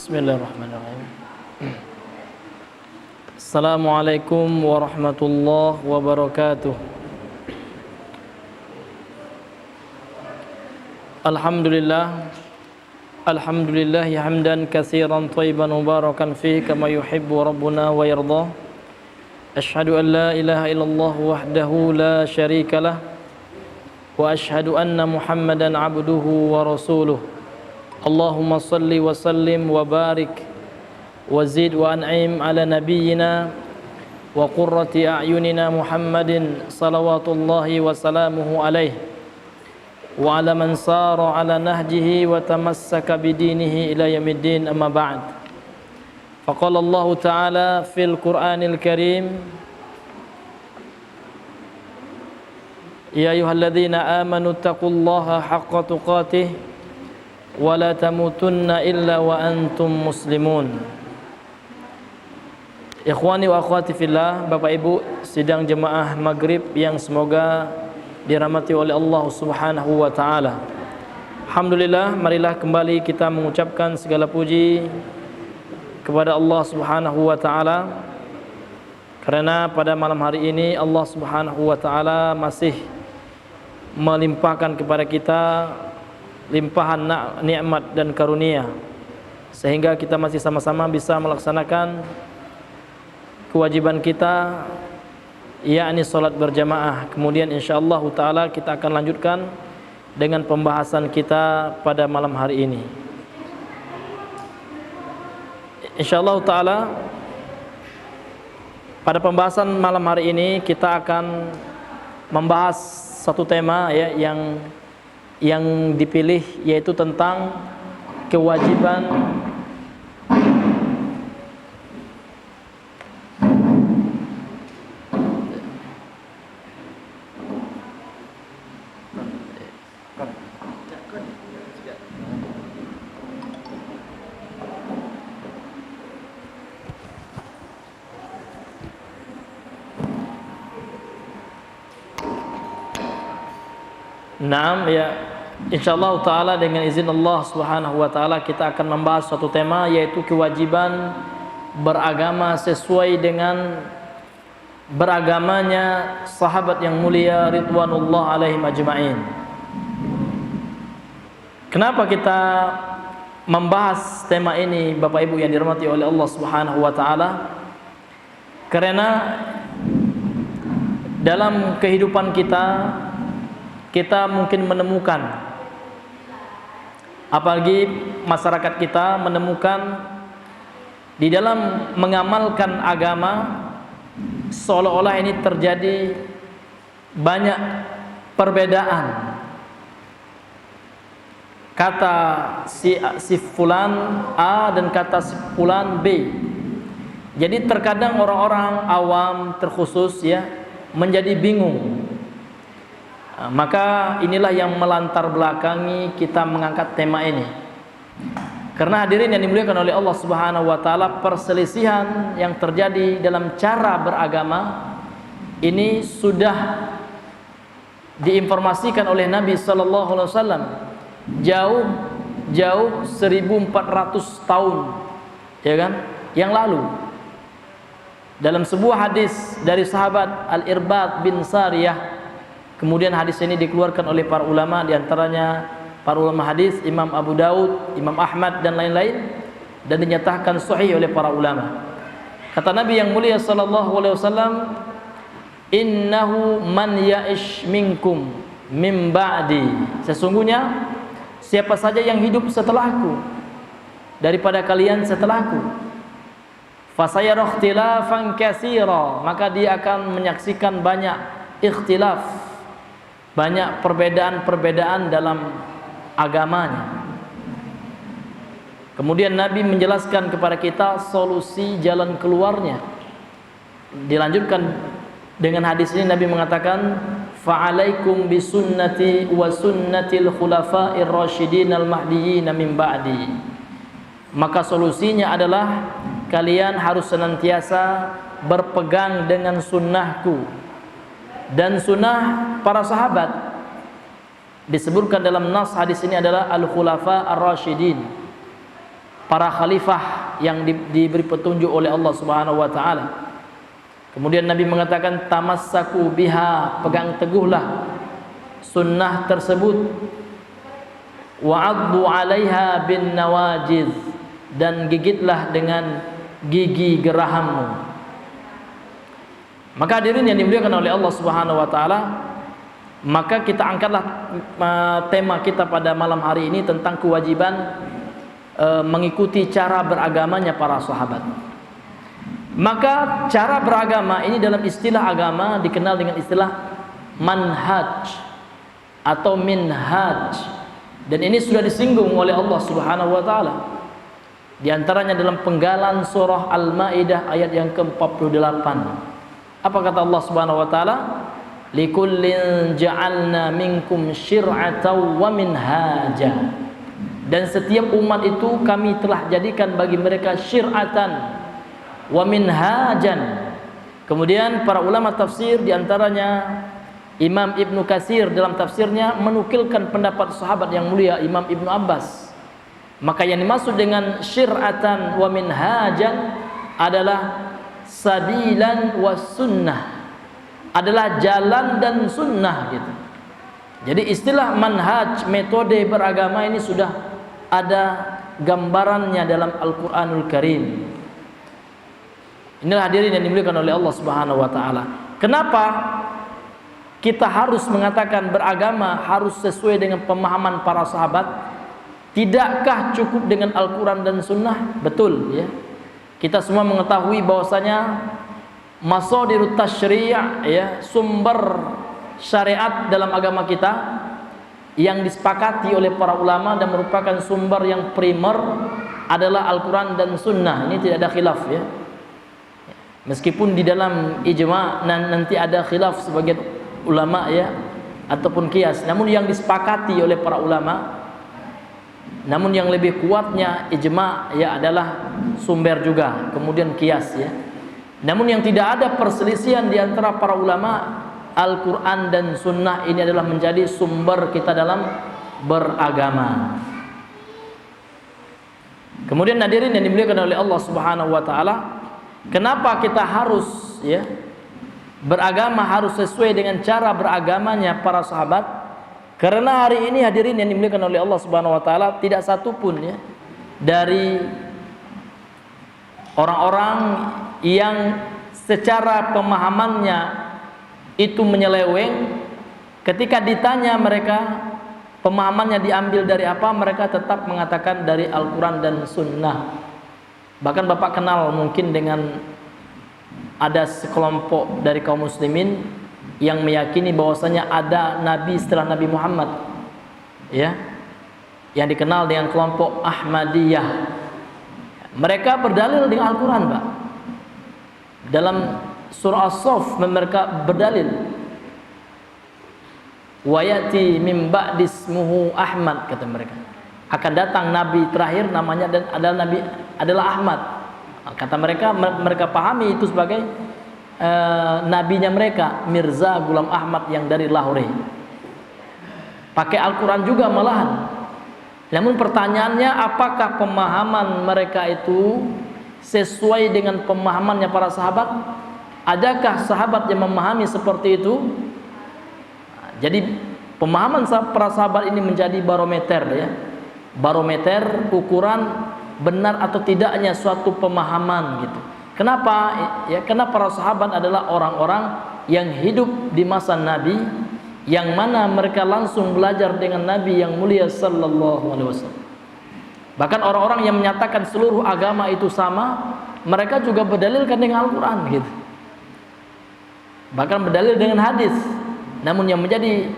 Bismillahirrahmanirrahim. Assalamualaikum warahmatullahi wabarakatuh. Alhamdulillah hamdan katsiran thayyiban mubarakan fihi kama yuhibbu rabbuna wa yarda. Asyhadu an la ilaha illallah wahdahu la syarikalah wa asyhadu anna Muhammadan abduhu wa rasuluh. Allahumma salli wa sallim wa barik wa zid wa an'im ala nabiyyina wa qurrati a'yunina Muhammadin salawatullahi wa salamuhu alaihi wa ala man sara ala nahjihi wa tamassaka bidinihi ila yaumiddin, amma ba'd. Faqala Allah ta'ala fil Qur'anil Karim, ya ayyuhalladzina amanu taqullaha haqqa tuqatih wa la tamutunna illa wa antum muslimun. Ikhwani wa akhwati fillah, Bapak Ibu sidang jemaah maghrib yang semoga dirahmati oleh Allah Subhanahu wa taala. Alhamdulillah, marilah kembali kita mengucapkan segala puji kepada Allah Subhanahu wa taala, karena pada malam hari ini Allah Subhanahu wa taala masih melimpahkan kepada kita limpahan nikmat dan karunia, sehingga kita masih sama-sama bisa melaksanakan kewajiban kita, yakni salat berjamaah. Kemudian insyaallah taala kita akan lanjutkan dengan pembahasan kita pada malam hari ini. Insyaallah taala pada pembahasan malam hari ini kita akan membahas satu tema ya yang dipilih, yaitu tentang kewajiban Naam ya, insyaallah taala dengan izin Allah Subhanahu wa taala kita akan membahas suatu tema, yaitu kewajiban beragama sesuai dengan beragamanya sahabat yang mulia ridwanullah alaihim ajma'in. Kenapa kita membahas tema ini, Bapak Ibu yang dirahmati oleh Allah Subhanahu wa taala? Karena dalam kehidupan kita mungkin menemukan, apalagi masyarakat kita menemukan di dalam mengamalkan agama seolah-olah ini terjadi banyak perbedaan. Kata si fulan A dan kata si fulan B. Jadi terkadang orang-orang awam terkhusus ya menjadi bingung. Maka inilah yang melantar belakangi kita mengangkat tema ini. Karena hadirin yang dimuliakan oleh Allah Subhanahu wa taala, perselisihan yang terjadi dalam cara beragama ini sudah diinformasikan oleh Nabi sallallahu alaihi wasallam jauh 1400 tahun ya kan yang lalu. Dalam sebuah hadis dari sahabat Al-Irbad bin Sariyah, kemudian hadis ini dikeluarkan oleh para ulama, diantaranya para ulama hadis Imam Abu Daud, Imam Ahmad dan lain-lain, dan dinyatakan sahih oleh para ulama. Kata Nabi yang mulia sallallahu alaihi wasallam, innahu man ya'ish minkum min ba'di, sesungguhnya siapa saja yang hidup setelahku, daripada kalian setelahku, fasayara ikhtilafan katsira, maka dia akan menyaksikan banyak ikhtilaf, banyak perbedaan-perbedaan dalam agamanya. Kemudian Nabi menjelaskan kepada kita solusi jalan keluarnya. Dilanjutkan dengan hadis ini, Nabi mengatakan, fa'alaikum bisunnati wa sunnatil khulafa'ir rasyidin al-mahdiyyin min ba'di. Maka solusinya adalah kalian harus senantiasa berpegang dengan sunnahku dan sunnah para sahabat. Disebutkan dalam nas hadis ini adalah al-khulafa ar-rasyidin. para khalifah yang diberi petunjuk oleh Allah Subhanahu wa taala. Kemudian Nabi mengatakan tamassaku biha, pegang teguhlah sunnah tersebut, wa'addu 'alaiha bin nawajiz, dan gigitlah dengan gigi gerahammu. Maka hadirin yang dimuliakan oleh Allah Subhanahu wa taala, maka kita angkatlah tema kita pada malam hari ini tentang kewajiban mengikuti cara beragamanya para sahabat. Maka cara beragama ini dalam istilah agama dikenal dengan istilah manhaj atau minhaj, dan ini sudah disinggung oleh Allah Subhanahu wa taala di antaranya dalam penggalan surah Al-Maidah ayat yang ke-48. Apa kata Allah Subhanahu wa taala? Likullin ja'alna minkum syir'atan wa minhaja. Dan setiap umat itu kami telah jadikan bagi mereka syir'atan wa minhajan. Kemudian para ulama tafsir di antaranya Imam Ibnu Katsir dalam tafsirnya menukilkan pendapat sahabat yang mulia Imam Ibnu Abbas. Maka yang dimaksud dengan syir'atan wa minhajan adalah sabilan wa sunnah, adalah jalan dan sunnah gitu. Jadi istilah manhaj, metode beragama ini sudah ada gambarannya dalam Al-Qur'anul Karim. Inilah hadirin yang dimuliakan oleh Allah Subhanahu wa taala. Kenapa kita harus mengatakan beragama harus sesuai dengan pemahaman para sahabat? Tidakkah cukup dengan Al-Quran dan Sunnah? Betul ya. Kita semua mengetahui bahwasanya masadirut tasyri' ya, sumber syariat dalam agama kita yang disepakati oleh para ulama dan merupakan sumber yang primer adalah Al-Quran dan Sunnah. Ini tidak ada khilaf ya. Meskipun di dalam ijma' nanti ada khilaf sebagian ulama ya, ataupun kias, namun yang disepakati oleh para ulama, namun yang lebih kuatnya ijma' ya adalah sumber juga, kemudian kias ya. Namun yang tidak ada perselisihan di antara para ulama, Al-Quran dan Sunnah ini adalah menjadi sumber kita dalam beragama. Kemudian hadirin yang dimuliakan oleh Allah Subhanahu wa taala, kenapa kita harus ya beragama harus sesuai dengan cara beragamanya para sahabat? Karena hari ini hadirin yang dimuliakan oleh Allah Subhanahu wa taala, tidak satu pun ya dari orang-orang yang secara pemahamannya itu menyeleweng, ketika ditanya mereka pemahamannya diambil dari apa, mereka tetap mengatakan dari Al-Quran dan Sunnah. Bahkan Bapak kenal mungkin dengan ada sekelompok dari kaum muslimin yang meyakini bahwasanya ada nabi setelah Nabi Muhammad ya, yang dikenal dengan kelompok Ahmadiyah. Mereka berdalil dengan Al-Quran Pak. Dalam surah As-Saff mereka berdalil wa yati min ba'di ismuhu Ahmad, kata mereka. Akan datang nabi terakhir namanya dan adalah Ahmad. Kata mereka, mereka pahami itu sebagai nabinya mereka, Mirza Ghulam Ahmad yang dari Lahore. Pakai Al-Quran juga malahan. Namun pertanyaannya, apakah pemahaman mereka itu sesuai dengan pemahamannya para sahabat? Adakah sahabat yang memahami seperti itu? Jadi pemahaman para sahabat ini menjadi barometer ya, barometer ukuran benar atau tidaknya suatu pemahaman gitu. Kenapa? Ya, karena para sahabat adalah orang-orang yang hidup di masa Nabi, yang mana mereka langsung belajar dengan Nabi yang mulia sallallahu alaihi wasallam. Bahkan orang-orang yang menyatakan seluruh agama itu sama, mereka juga berdalilkan dengan Al-Quran gitu. Bahkan berdalil dengan hadis. Namun yang menjadi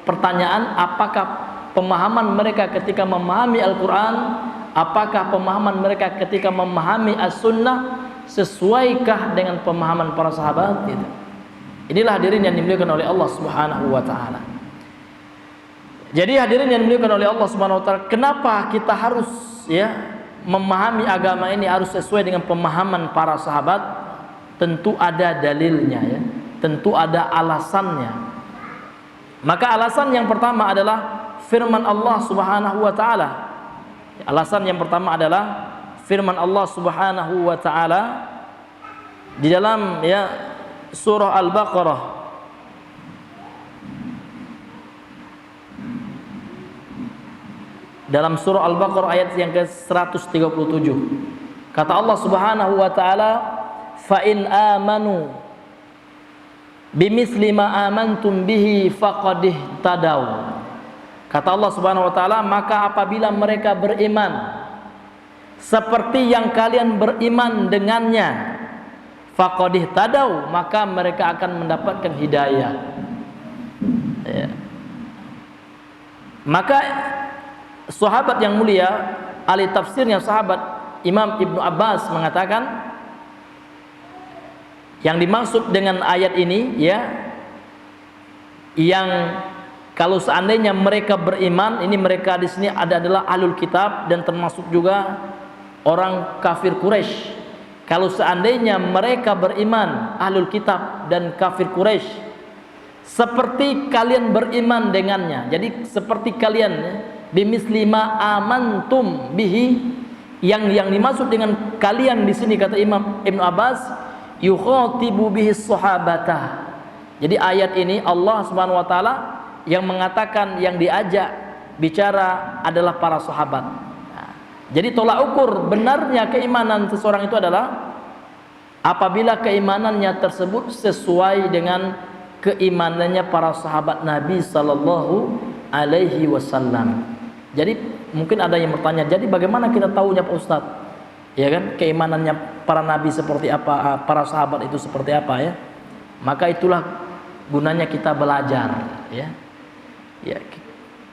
pertanyaan, apakah pemahaman mereka ketika memahami Al-Quran, apakah pemahaman mereka ketika memahami As-Sunnah sesuaikah dengan pemahaman para sahabat gitu. Inilah hadirin yang dimuliakan oleh Allah Subhanahu wa taala. Jadi hadirin yang dimuliakan oleh Allah Subhanahu wa taala, kenapa kita harus ya memahami agama ini harus sesuai dengan pemahaman para sahabat? Tentu ada dalilnya ya, tentu ada alasannya. Maka alasan yang pertama adalah firman Allah Subhanahu wa taala Alasan yang pertama adalah firman Allah Subhanahu wa taala di dalam surah Al-Baqarah ayat yang ke-137. Kata Allah Subhanahu wa taala, "Fa in amanu bimithli ma amantum bihi faqad ihtadaw." Kata Allah Subhanahu wa taala, maka apabila mereka beriman seperti yang kalian beriman dengannya, faqad ihtadaw, maka mereka akan mendapatkan hidayah. Ya. Maka sahabat yang mulia, ahli tafsirnya sahabat Imam Ibnu Abbas mengatakan, yang dimaksud dengan ayat ini yang kalau seandainya mereka beriman, ini mereka di sini adalah ahlul kitab dan termasuk juga orang kafir Quraisy. Kalau seandainya mereka beriman, ahlul kitab dan kafir Quraisy, seperti kalian beriman dengannya. Jadi seperti kalian bimisli ma amantum bihi, yang dimaksud dengan kalian di sini kata Imam Ibnu Abbas, yukhatibu bihi sahabata. Jadi ayat ini Allah Subhanahu wa taala yang mengatakan, yang diajak bicara adalah para sahabat. Nah, jadi tolak ukur benarnya keimanan seseorang itu adalah apabila keimanannya tersebut sesuai dengan keimanannya para sahabat Nabi sallallahu alaihi wasallam. Jadi mungkin ada yang bertanya, jadi bagaimana kita tahunya Pak Ustaz? Ya kan, keimanannya para nabi seperti apa, para sahabat itu seperti apa ya? Maka itulah gunanya kita belajar ya.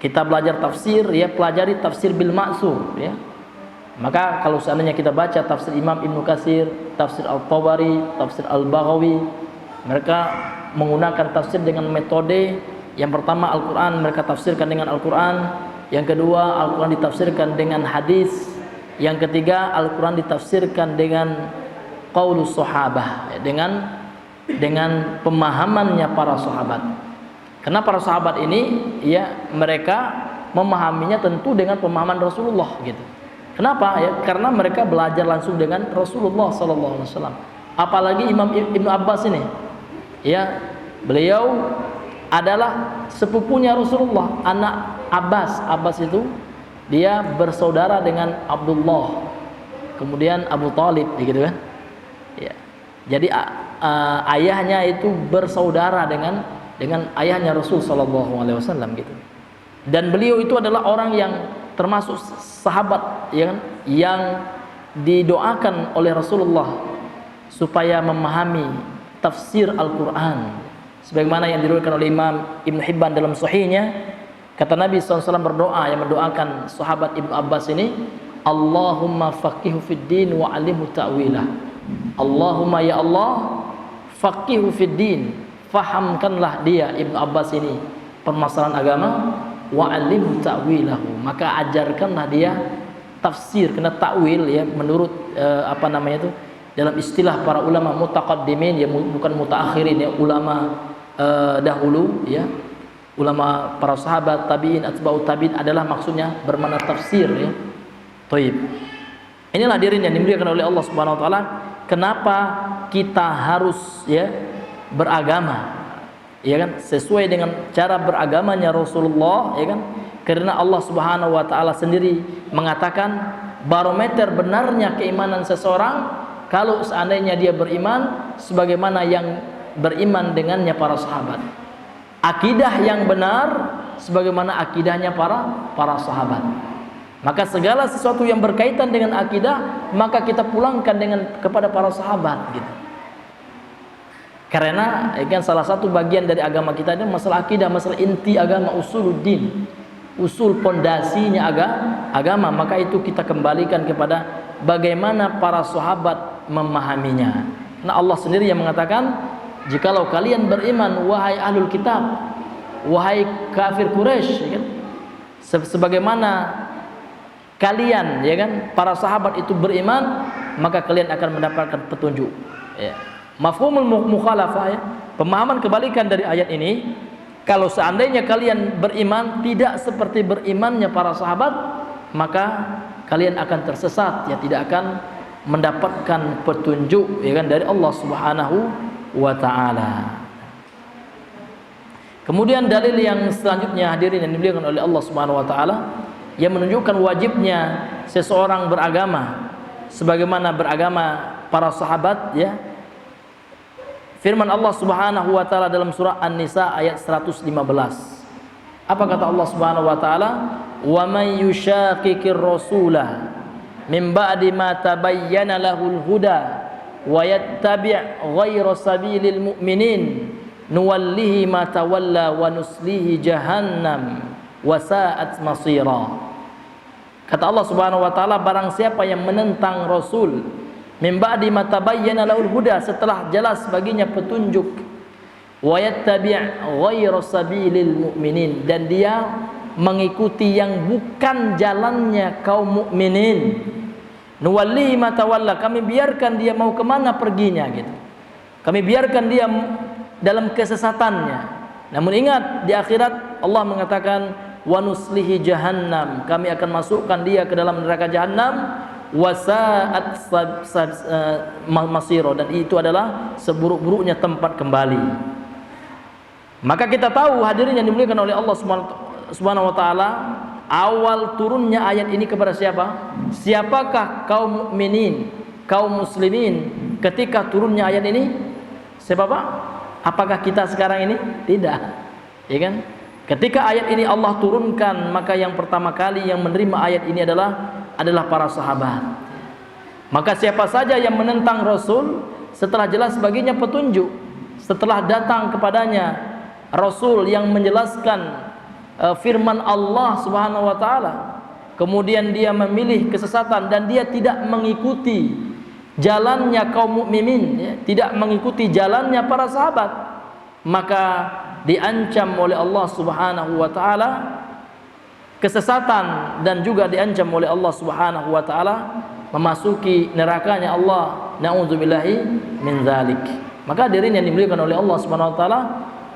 Kita belajar tafsir pelajari tafsir bil ma'sur ya. Maka kalau seandainya kita baca tafsir Imam Ibnu Katsir, tafsir Al-Tabari, tafsir Al-Baghawi, mereka menggunakan tafsir dengan metode yang pertama Al-Qur'an mereka tafsirkan dengan Al-Qur'an, yang kedua Al-Qur'an ditafsirkan dengan hadis, yang ketiga Al-Qur'an ditafsirkan dengan qaulus sahabah, dengan pemahamannya para sahabat. Karena para sahabat ini mereka memahaminya tentu dengan pemahaman Rasulullah gitu. Kenapa ya? Karena mereka belajar langsung dengan Rasulullah sallallahu alaihi wasallam. Apalagi Imam Ibnu Abbas ini beliau adalah sepupunya Rasulullah, anak Abbas. Abbas itu dia bersaudara dengan Abdullah, kemudian Abu Talib gitu kan ya. Jadi ayahnya itu bersaudara dengan ayahnya Rasul sallallahu alaihi wasallam gitu. Dan beliau itu adalah orang yang termasuk sahabat yang didoakan oleh Rasulullah supaya memahami tafsir Al-Qur'an sebagaimana yang diriwayatkan oleh Imam Ibnu Hibban dalam sahihnya. Kata Nabi SAW berdoa, yang mendoakan sahabat Ibnu Abbas ini, Allahumma faqihu fid din wa 'allimhu ta'wilah. Allahumma ya Allah, faqihu fid din, fahamkanlah dia Ibnu Abbas ini permasalahan agama, wa 'allimhu ta'wilahu, maka ajarkanlah dia tafsir. Kena takwil ya menurut dalam istilah para ulama mutaqaddimin bukan mutaakhirin ulama dahulu ulama para sahabat, tabi'in, atba'ut tabi'in adalah maksudnya bermakna tafsir ya. Thaib. Inilah hadirin yang dimuliakan oleh Allah Subhanahu wa taala, kenapa kita harus beragama kan sesuai dengan cara beragamanya Rasulullah kan? Karena Allah Subhanahu wa taala sendiri mengatakan barometer benarnya keimanan seseorang kalau seandainya dia beriman sebagaimana yang beriman dengannya para sahabat. Akidah yang benar sebagaimana akidahnya para sahabat. Maka segala sesuatu yang berkaitan dengan akidah maka kita pulangkan kepada para sahabat gitu. Karena kan salah satu bagian dari agama kita ini masalah akidah, masalah inti agama, usuluddin, usul pondasinya agama. Maka itu kita kembalikan kepada bagaimana para sahabat memahaminya. Karena Allah sendiri yang mengatakan, jikalau kalian beriman wahai ahlul kitab, wahai kafir Quraisy kan, sebagaimana kalian para sahabat itu beriman, maka kalian akan mendapatkan petunjuk ya. Mafhumul mukhalafah pemahaman kebalikan dari ayat ini, kalau seandainya kalian beriman tidak seperti berimannya para sahabat, maka kalian akan tersesat, ya tidak akan mendapatkan petunjuk, ya kan, dari Allah Subhanahu wa taala. Kemudian dalil yang selanjutnya hadirin yang dimuliakan oleh Allah Subhanahu wa taala yang menunjukkan wajibnya seseorang beragama sebagaimana beragama para sahabat, ya. Firman Allah Subhanahu wa taala dalam surah An-Nisa ayat 115. Apa kata Allah Subhanahu wa taala? "Wa may yushaqiqir rasula min ba'di ma tabayyana lahul huda wa yattabi' ghayra sabilil mu'minin nuwallihi ma tawalla wa nuslihi jahannam wa sa'at masira." Kata Allah Subhanahu wa taala, barang siapa yang menentang Rasul min ba'di ma tabayyana lahul huda, setelah jelas baginya petunjuk, wa yattabi' ghayra sabilil mu'minin, dan dia mengikuti yang bukan jalannya kaum mukminin, nuwallihi ma tawalla, kami biarkan dia mau kemana perginya gitu. Kami biarkan dia dalam kesesatannya. Namun ingat, di akhirat Allah mengatakan wa nuslihi jahannam, kami akan masukkan dia ke dalam neraka jahannam, wasa'at masiro, dan itu adalah seburuk-buruknya tempat kembali. Maka kita tahu hadirin yang dimuliakan oleh Allah Subhanahu wa taala, awal turunnya ayat ini kepada siapa? Siapakah kaum mukminin, kaum muslimin ketika turunnya ayat ini? Siapa Pak? Apakah kita sekarang ini? Tidak, ya kan? Ketika ayat ini Allah turunkan, maka yang pertama kali yang menerima ayat ini adalah para sahabat. Maka siapa saja yang menentang Rasul setelah jelas baginya petunjuk, setelah datang kepadanya Rasul yang menjelaskan firman Allah Subhanahu wa taala, kemudian dia memilih kesesatan dan dia tidak mengikuti jalannya kaum mukminin, ya, tidak mengikuti jalannya para sahabat, maka diancam oleh Allah Subhanahu wa taala kesesatan, dan juga diancam oleh Allah Subhanahu wa taala memasuki nerakanya Allah. Nauzubillahi min dzalik. Maka hadirin yang dimuliakan oleh Allah Subhanahu wa taala,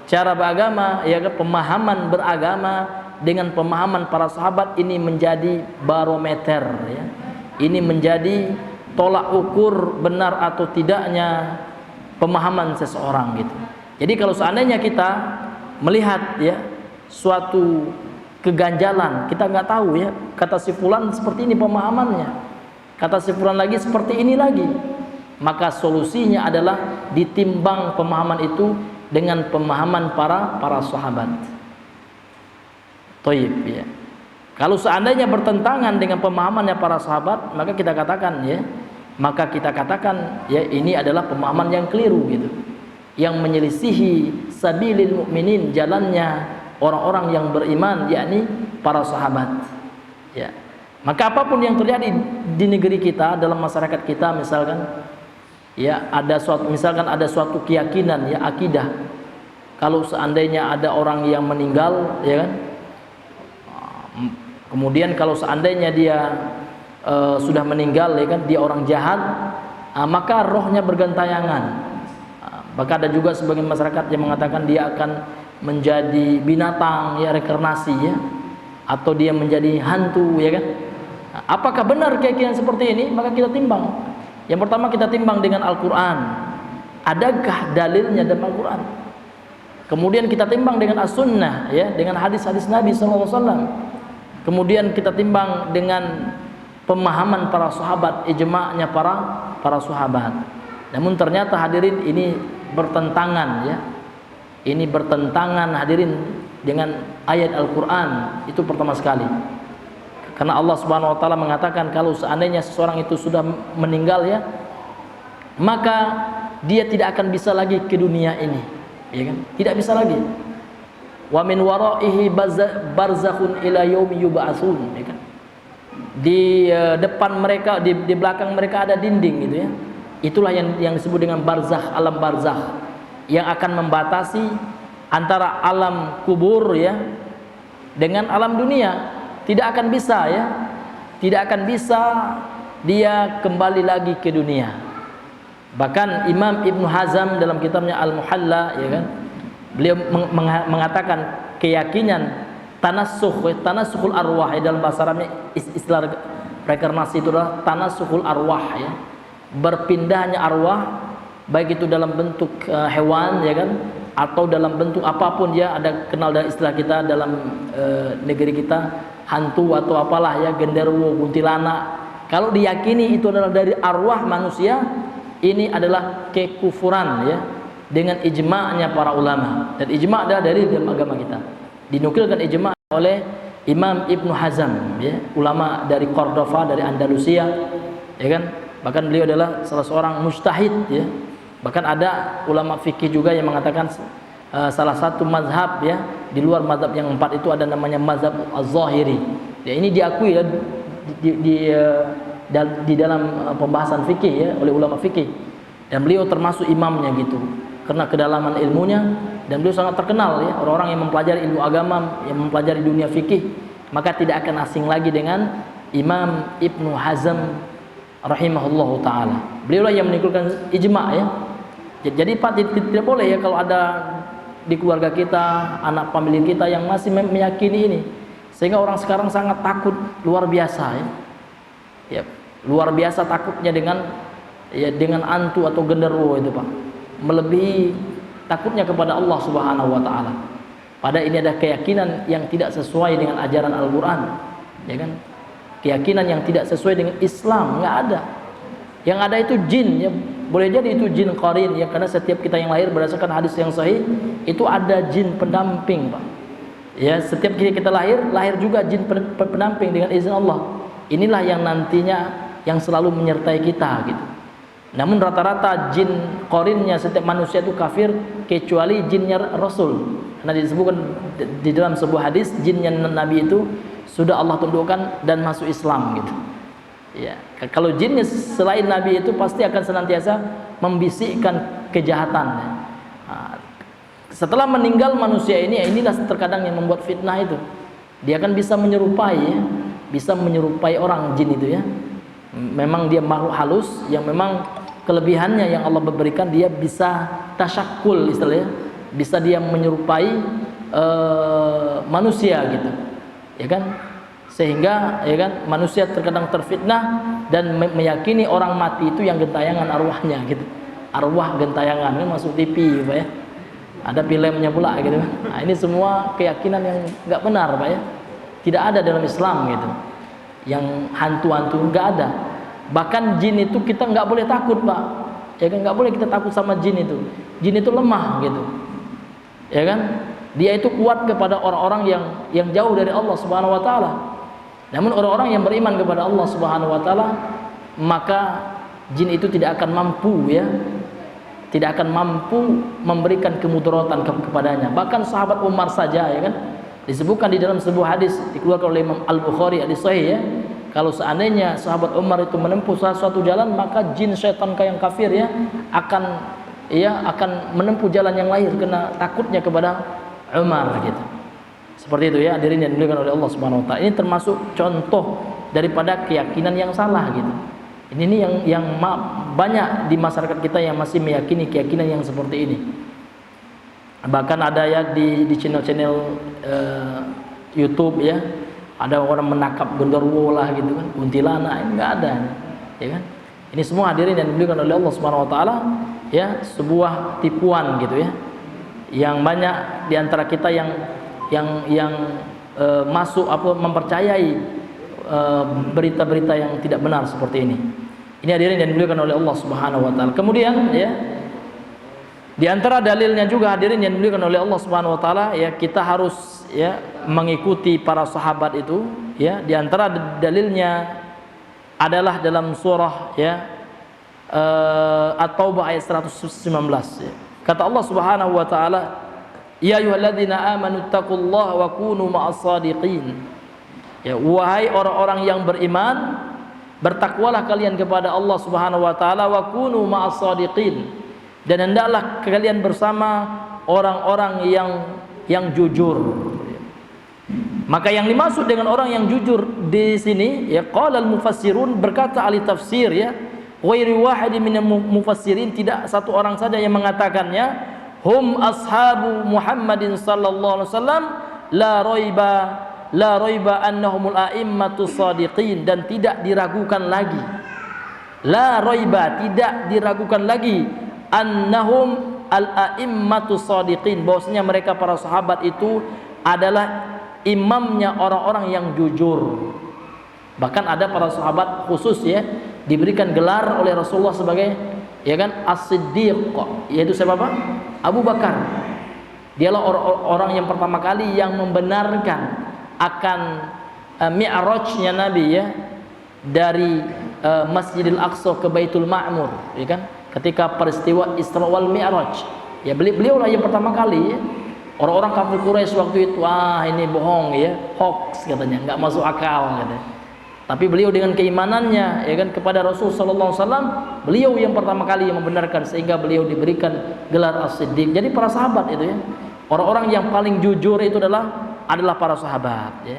cara beragama, ya, pemahaman beragama dengan pemahaman para sahabat ini menjadi barometer, ya. Ini menjadi tolak ukur benar atau tidaknya pemahaman seseorang gitu. Jadi kalau seandainya kita melihat, ya, suatu keganjalan, kita nggak tahu, ya, kata si fulan seperti ini pemahamannya, kata si fulan lagi seperti ini lagi, maka solusinya adalah ditimbang pemahaman itu dengan pemahaman para sahabat. Toib, ya. Kalau seandainya bertentangan dengan pemahamannya para sahabat, maka kita katakan, ya, ini adalah pemahaman yang keliru gitu, yang menyelisihi sabilil mukminin, jalannya orang-orang yang beriman, yakni para sahabat, ya. Maka apapun yang terjadi di negeri kita, dalam masyarakat kita, misalkan, ya, ada suatu keyakinan, ya, akidah. Kalau seandainya ada orang yang meninggal, ya kan, kemudian kalau seandainya dia sudah meninggal, ya kan, dia orang jahat, maka rohnya bergentayangan. Maka ada juga sebagian masyarakat yang mengatakan dia akan menjadi binatang, ya, reinkarnasi, ya, atau dia menjadi hantu, ya kan. Apakah benar keyakinan seperti ini? Maka kita timbang. Yang pertama kita timbang dengan Al-Quran. Adakah dalilnya dalam Al-Quran? Kemudian kita timbang dengan As-Sunnah, ya, dengan hadis-hadis Nabi SAW. Kemudian kita timbang dengan pemahaman para sahabat, ijma'nya para sahabat. Namun ternyata hadirin ini bertentangan, ya. Ini bertentangan hadirin dengan ayat Al-Quran. Itu pertama sekali. Karena Allah Subhanahu wa taala mengatakan kalau seandainya seseorang itu sudah meninggal, ya, maka dia tidak akan bisa lagi ke dunia ini, ya kan? Tidak bisa lagi. Wa min waraihi barzakhun ila yaumi yub'atsun, ya kan? Di depan mereka, di belakang mereka ada dinding gitu, ya. Itulah yang disebut dengan barzakh, alam barzakh, yang akan membatasi antara alam kubur, ya, dengan alam dunia. Tidak akan bisa, ya, tidak akan bisa dia kembali lagi ke dunia. Bahkan Imam Ibnu Hazm dalam kitabnya Al-Muhalla, ya kan, beliau mengatakan keyakinan tanassukhul arwah, dalam bahasa Arabnya istilah Reinkarnasi itu adalah tanasukhul arwah, ya. Berpindahnya arwah, baik itu dalam bentuk hewan, ya kan, atau dalam bentuk apapun, ya. Ada kenal dari istilah kita dalam negeri kita, hantu atau apalah, ya, genderuwo, kuntilanak. Kalau diyakini itu adalah dari arwah manusia, ini adalah kekufuran, ya, dengan ijma'nya para ulama. Dan ijma' adalah dari dalam agama kita. Dinukilkan ijma' oleh Imam Ibnu Hazm, ya, ulama dari Cordova, dari Andalusia, ya kan. Bahkan beliau adalah salah seorang mujtahid, ya. Bahkan ada ulama fikih juga yang mengatakan salah satu mazhab, ya, di luar mazhab yang 4 itu ada namanya mazhab Az-Zahiri. Ya, ini diakui, ya, di dalam pembahasan fikih, ya, oleh ulama fikih. Dan beliau termasuk imamnya gitu, karena kedalaman ilmunya, dan beliau sangat terkenal, ya. Orang-orang yang mempelajari ilmu agama, yang mempelajari dunia fikih, maka tidak akan asing lagi dengan Imam Ibnu Hazm rahimahullahu taala. Beliau lah yang menukilkan ijma', ya. Jadi Pak, tidak boleh, ya, kalau ada di keluarga kita, anak famili kita yang masih meyakini ini, sehingga orang sekarang sangat takut luar biasa, ya. Ya, luar biasa takutnya dengan, ya, dengan hantu atau genderuwo itu, Pak. Melebihi takutnya kepada Allah Subhanahu wa taala. Pada ini ada keyakinan yang tidak sesuai dengan ajaran Al-Qur'an, ya kan? Keyakinan yang tidak sesuai dengan Islam, enggak ada. Yang ada itu jin, ya. Boleh jadi itu jin qarin, ya, karena setiap kita yang lahir berdasarkan hadis yang sahih itu ada jin pendamping, Pak. Ya, setiap kita lahir juga jin pendamping dengan izin Allah. Inilah yang nantinya yang selalu menyertai kita, gitu. Namun rata-rata jin qarinnya setiap manusia itu kafir kecuali jinnya Rasul. Karena disebutkan di dalam sebuah hadis jinnya Nabi itu sudah Allah tundukkan dan masuk Islam, gitu. Ya, kalau jinnya selain Nabi itu pasti akan senantiasa membisikkan kejahatan. Setelah meninggal manusia ini, ya, inilah terkadang yang membuat fitnah itu. Dia akan bisa menyerupai, ya, bisa menyerupai orang jin itu, ya. Memang dia makhluk halus yang memang kelebihannya yang Allah berikan, dia bisa tasyakul istilahnya, bisa dia menyerupai manusia, gitu, ya kan. Sehingga, ya kan, manusia terkadang terfitnah dan meyakini orang mati itu yang gentayangan arwahnya, gitu. Arwah gentayangan, ini masuk TV, Pak, ya. Ada filmnya pula, gitu. Nah, ini semua keyakinan yang enggak benar, Pak, ya. Tidak ada dalam Islam, gitu. Yang hantu-hantu enggak ada. Bahkan jin itu kita enggak boleh takut, Pak. Ya kan, enggak boleh kita takut sama jin itu. Jin itu lemah, gitu. Ya kan? Dia itu kuat kepada orang-orang yang jauh dari Allah Subhanahu wa taala. Namun orang-orang yang beriman kepada Allah Subhanahu wa taala, maka jin itu tidak akan mampu, ya, tidak akan mampu memberikan kemudaratan kepadanya. Bahkan sahabat Umar saja, ya kan, disebutkan di dalam sebuah hadis dikeluarkan oleh Imam Al-Bukhari hadis sahih, ya, kalau seandainya sahabat Umar itu menempuh suatu jalan, maka jin setan yang kafir, ya, akan menempuh jalan yang lain karena takutnya kepada Umar, gitu. Seperti itu, ya, hadirin yang dimuliakan oleh Allah Subhanahu wa taala. Ini termasuk contoh daripada keyakinan yang salah, gitu. Ini yang banyak di masyarakat kita yang masih meyakini keyakinan yang seperti ini. Bahkan ada, ya, di channel-channel YouTube, ya, ada orang menangkap genderuwo lah, gitu kan, kuntilanak, ini enggak ada, ya kan. Ini semua hadirin yang dimuliakan oleh Allah Subhanahu wa taala, ya, sebuah tipuan, gitu, ya. Yang banyak di antara kita yang masuk mempercayai berita-berita yang tidak benar seperti ini. Ini hadirin yang dimuliakan oleh Allah Subhanahu wa taala. Kemudian, ya, di antara dalilnya juga hadirin yang dimuliakan oleh Allah Subhanahu wa taala, ya, kita harus, ya, mengikuti para sahabat itu, ya. Di antara dalilnya adalah dalam surah, ya, At-Taubah ayat 119, ya. Kata Allah Subhanahu wa taala, ya ayyuhalladzina amanu taqullaha wa kunu ma'as shadiqin. Ya, wahai orang-orang yang beriman, bertakwalah kalian kepada Allah Subhanahu wa taala, wa kunu ma'as shadiqin, dan hendaklah kalian bersama orang-orang yang jujur. Maka yang dimaksud dengan orang yang jujur di sini, ya, qala al-mufassirun, berkata ahli tafsir, ya, ghairu wahidin minal mufassirin, tidak satu orang saja yang mengatakannya, hum ashabu Muhammadin sallallahu alaihi wasallam la raiba la raiba annahumul a'immatus shadiqin, dan tidak diragukan lagi, la raiba, tidak diragukan lagi, annahum al-a'immatus shadiqin, bahwasanya mereka para sahabat itu adalah imamnya orang-orang yang jujur. Bahkan ada para sahabat khusus ya, diberikan gelar oleh Rasulullah sebagai ya kan as-siddiq, yaitu siapa Pak? Abu Bakar. Dialah orang yang pertama kali yang membenarkan akan mi'rajnya Nabi ya, dari Masjidil Aqsa ke Baitul Ma'mur, ya kan? Ketika peristiwa Isra wal Mi'raj, ya beliau lah yang pertama kali ya. Orang-orang kafir Quraisy waktu itu, ini bohong ya, hoax katanya, nggak masuk akal katanya. Tapi beliau dengan keimanannya ya kan kepada Rasul sallallahu alaihi wasallam, beliau yang pertama kali yang membenarkan, sehingga beliau diberikan gelar As-Siddiq. Jadi para sahabat itu ya, orang-orang yang paling jujur itu adalah para sahabat ya.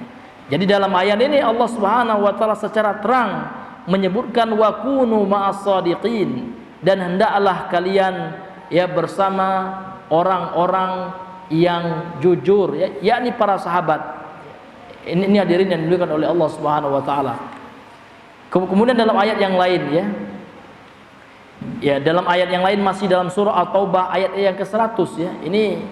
Jadi dalam ayat ini Allah Subhanahu wa taala secara terang menyebutkan wa kunu ma'as shadiqin, dan hendaklah kalian ya bersama orang-orang yang jujur ya, yakni para sahabat. Ini hadirin yang dimuliakan oleh Allah Subhanahu wa taala. Kemudian dalam ayat yang lain ya. Ya, dalam ayat yang lain masih dalam surah At-Taubah ayat yang ke-100 ya. Ini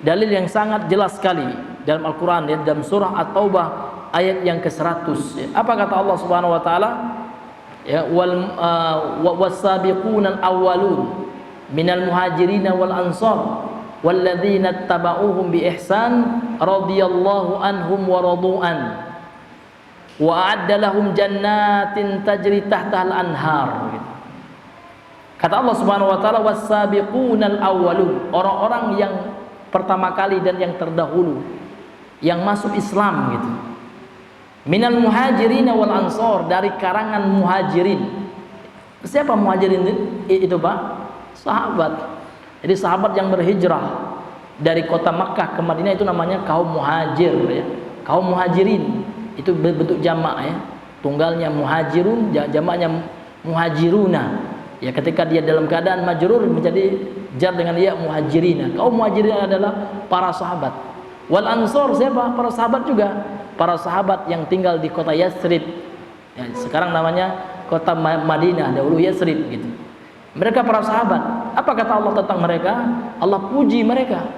dalil yang sangat jelas sekali dalam Al-Qur'an ya, dalam surah At-Taubah ayat yang ke-100 ya. Apa kata Allah Subhanahu wa taala? Ya, was-sabiqunal awwalun minal muhajirin wal ansar walladzina tabauhum bi ihsan radhiyallahu anhum wa radu'an wa a'adda lahum jannatin tajri tahtaha al-anhar. Kata Allah Subhanahu wa taala was-sabiqunal awwalun, orang-orang yang pertama kali dan yang terdahulu yang masuk Islam gitu. Minal muhajirin wal ansar, dari karangan muhajirin. Siapa muhajirin itu Pak? Sahabat. Jadi sahabat yang berhijrah dari kota Makkah ke Madinah itu namanya kaum muhajir ya. Kaum muhajirin itu bentuk jamak ya. Tunggalnya muhajirun, jamaknya muhajiruna. Ya, ketika dia dalam keadaan majrur menjadi jar dengan dia muhajirina. Kaum muhajirin adalah para sahabat. Wal ansor siapa? Para sahabat juga. Para sahabat yang tinggal di kota Yathrib. Ya, sekarang namanya kota Madinah, dahulu Yathrib gitu. Mereka para sahabat. Apa kata Allah tentang mereka? Allah puji mereka.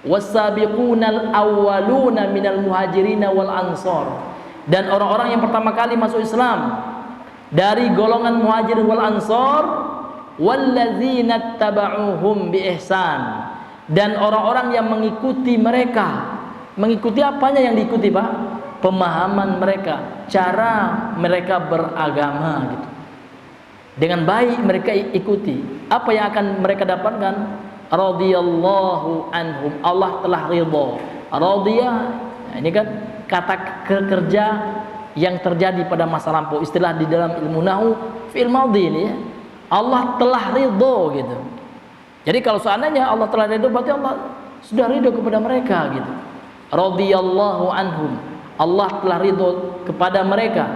Was-sabiqunal awwaluna minal muhajirin wal ansar. Dan orang-orang yang pertama kali masuk Islam dari golongan muhajirin wal ansar, walladzina tabauhum bi ihsan, dan orang-orang yang mengikuti mereka. Mengikuti apanya yang diikuti Pak? Pemahaman mereka, cara mereka beragama gitu. Dengan baik mereka ikuti. Apa yang akan mereka dapatkan? Radhiyallahu anhum, Allah telah ridha. Radhiya, ini kan kata kerja yang terjadi pada masa lampau, istilah di dalam ilmu nahwu fi'il madhi ini ya. Allah telah ridha gitu. Jadi kalau seandainya Allah telah ridha, berarti Allah sudah ridha kepada mereka gitu. Radhiyallahu anhum, Allah telah ridha kepada mereka.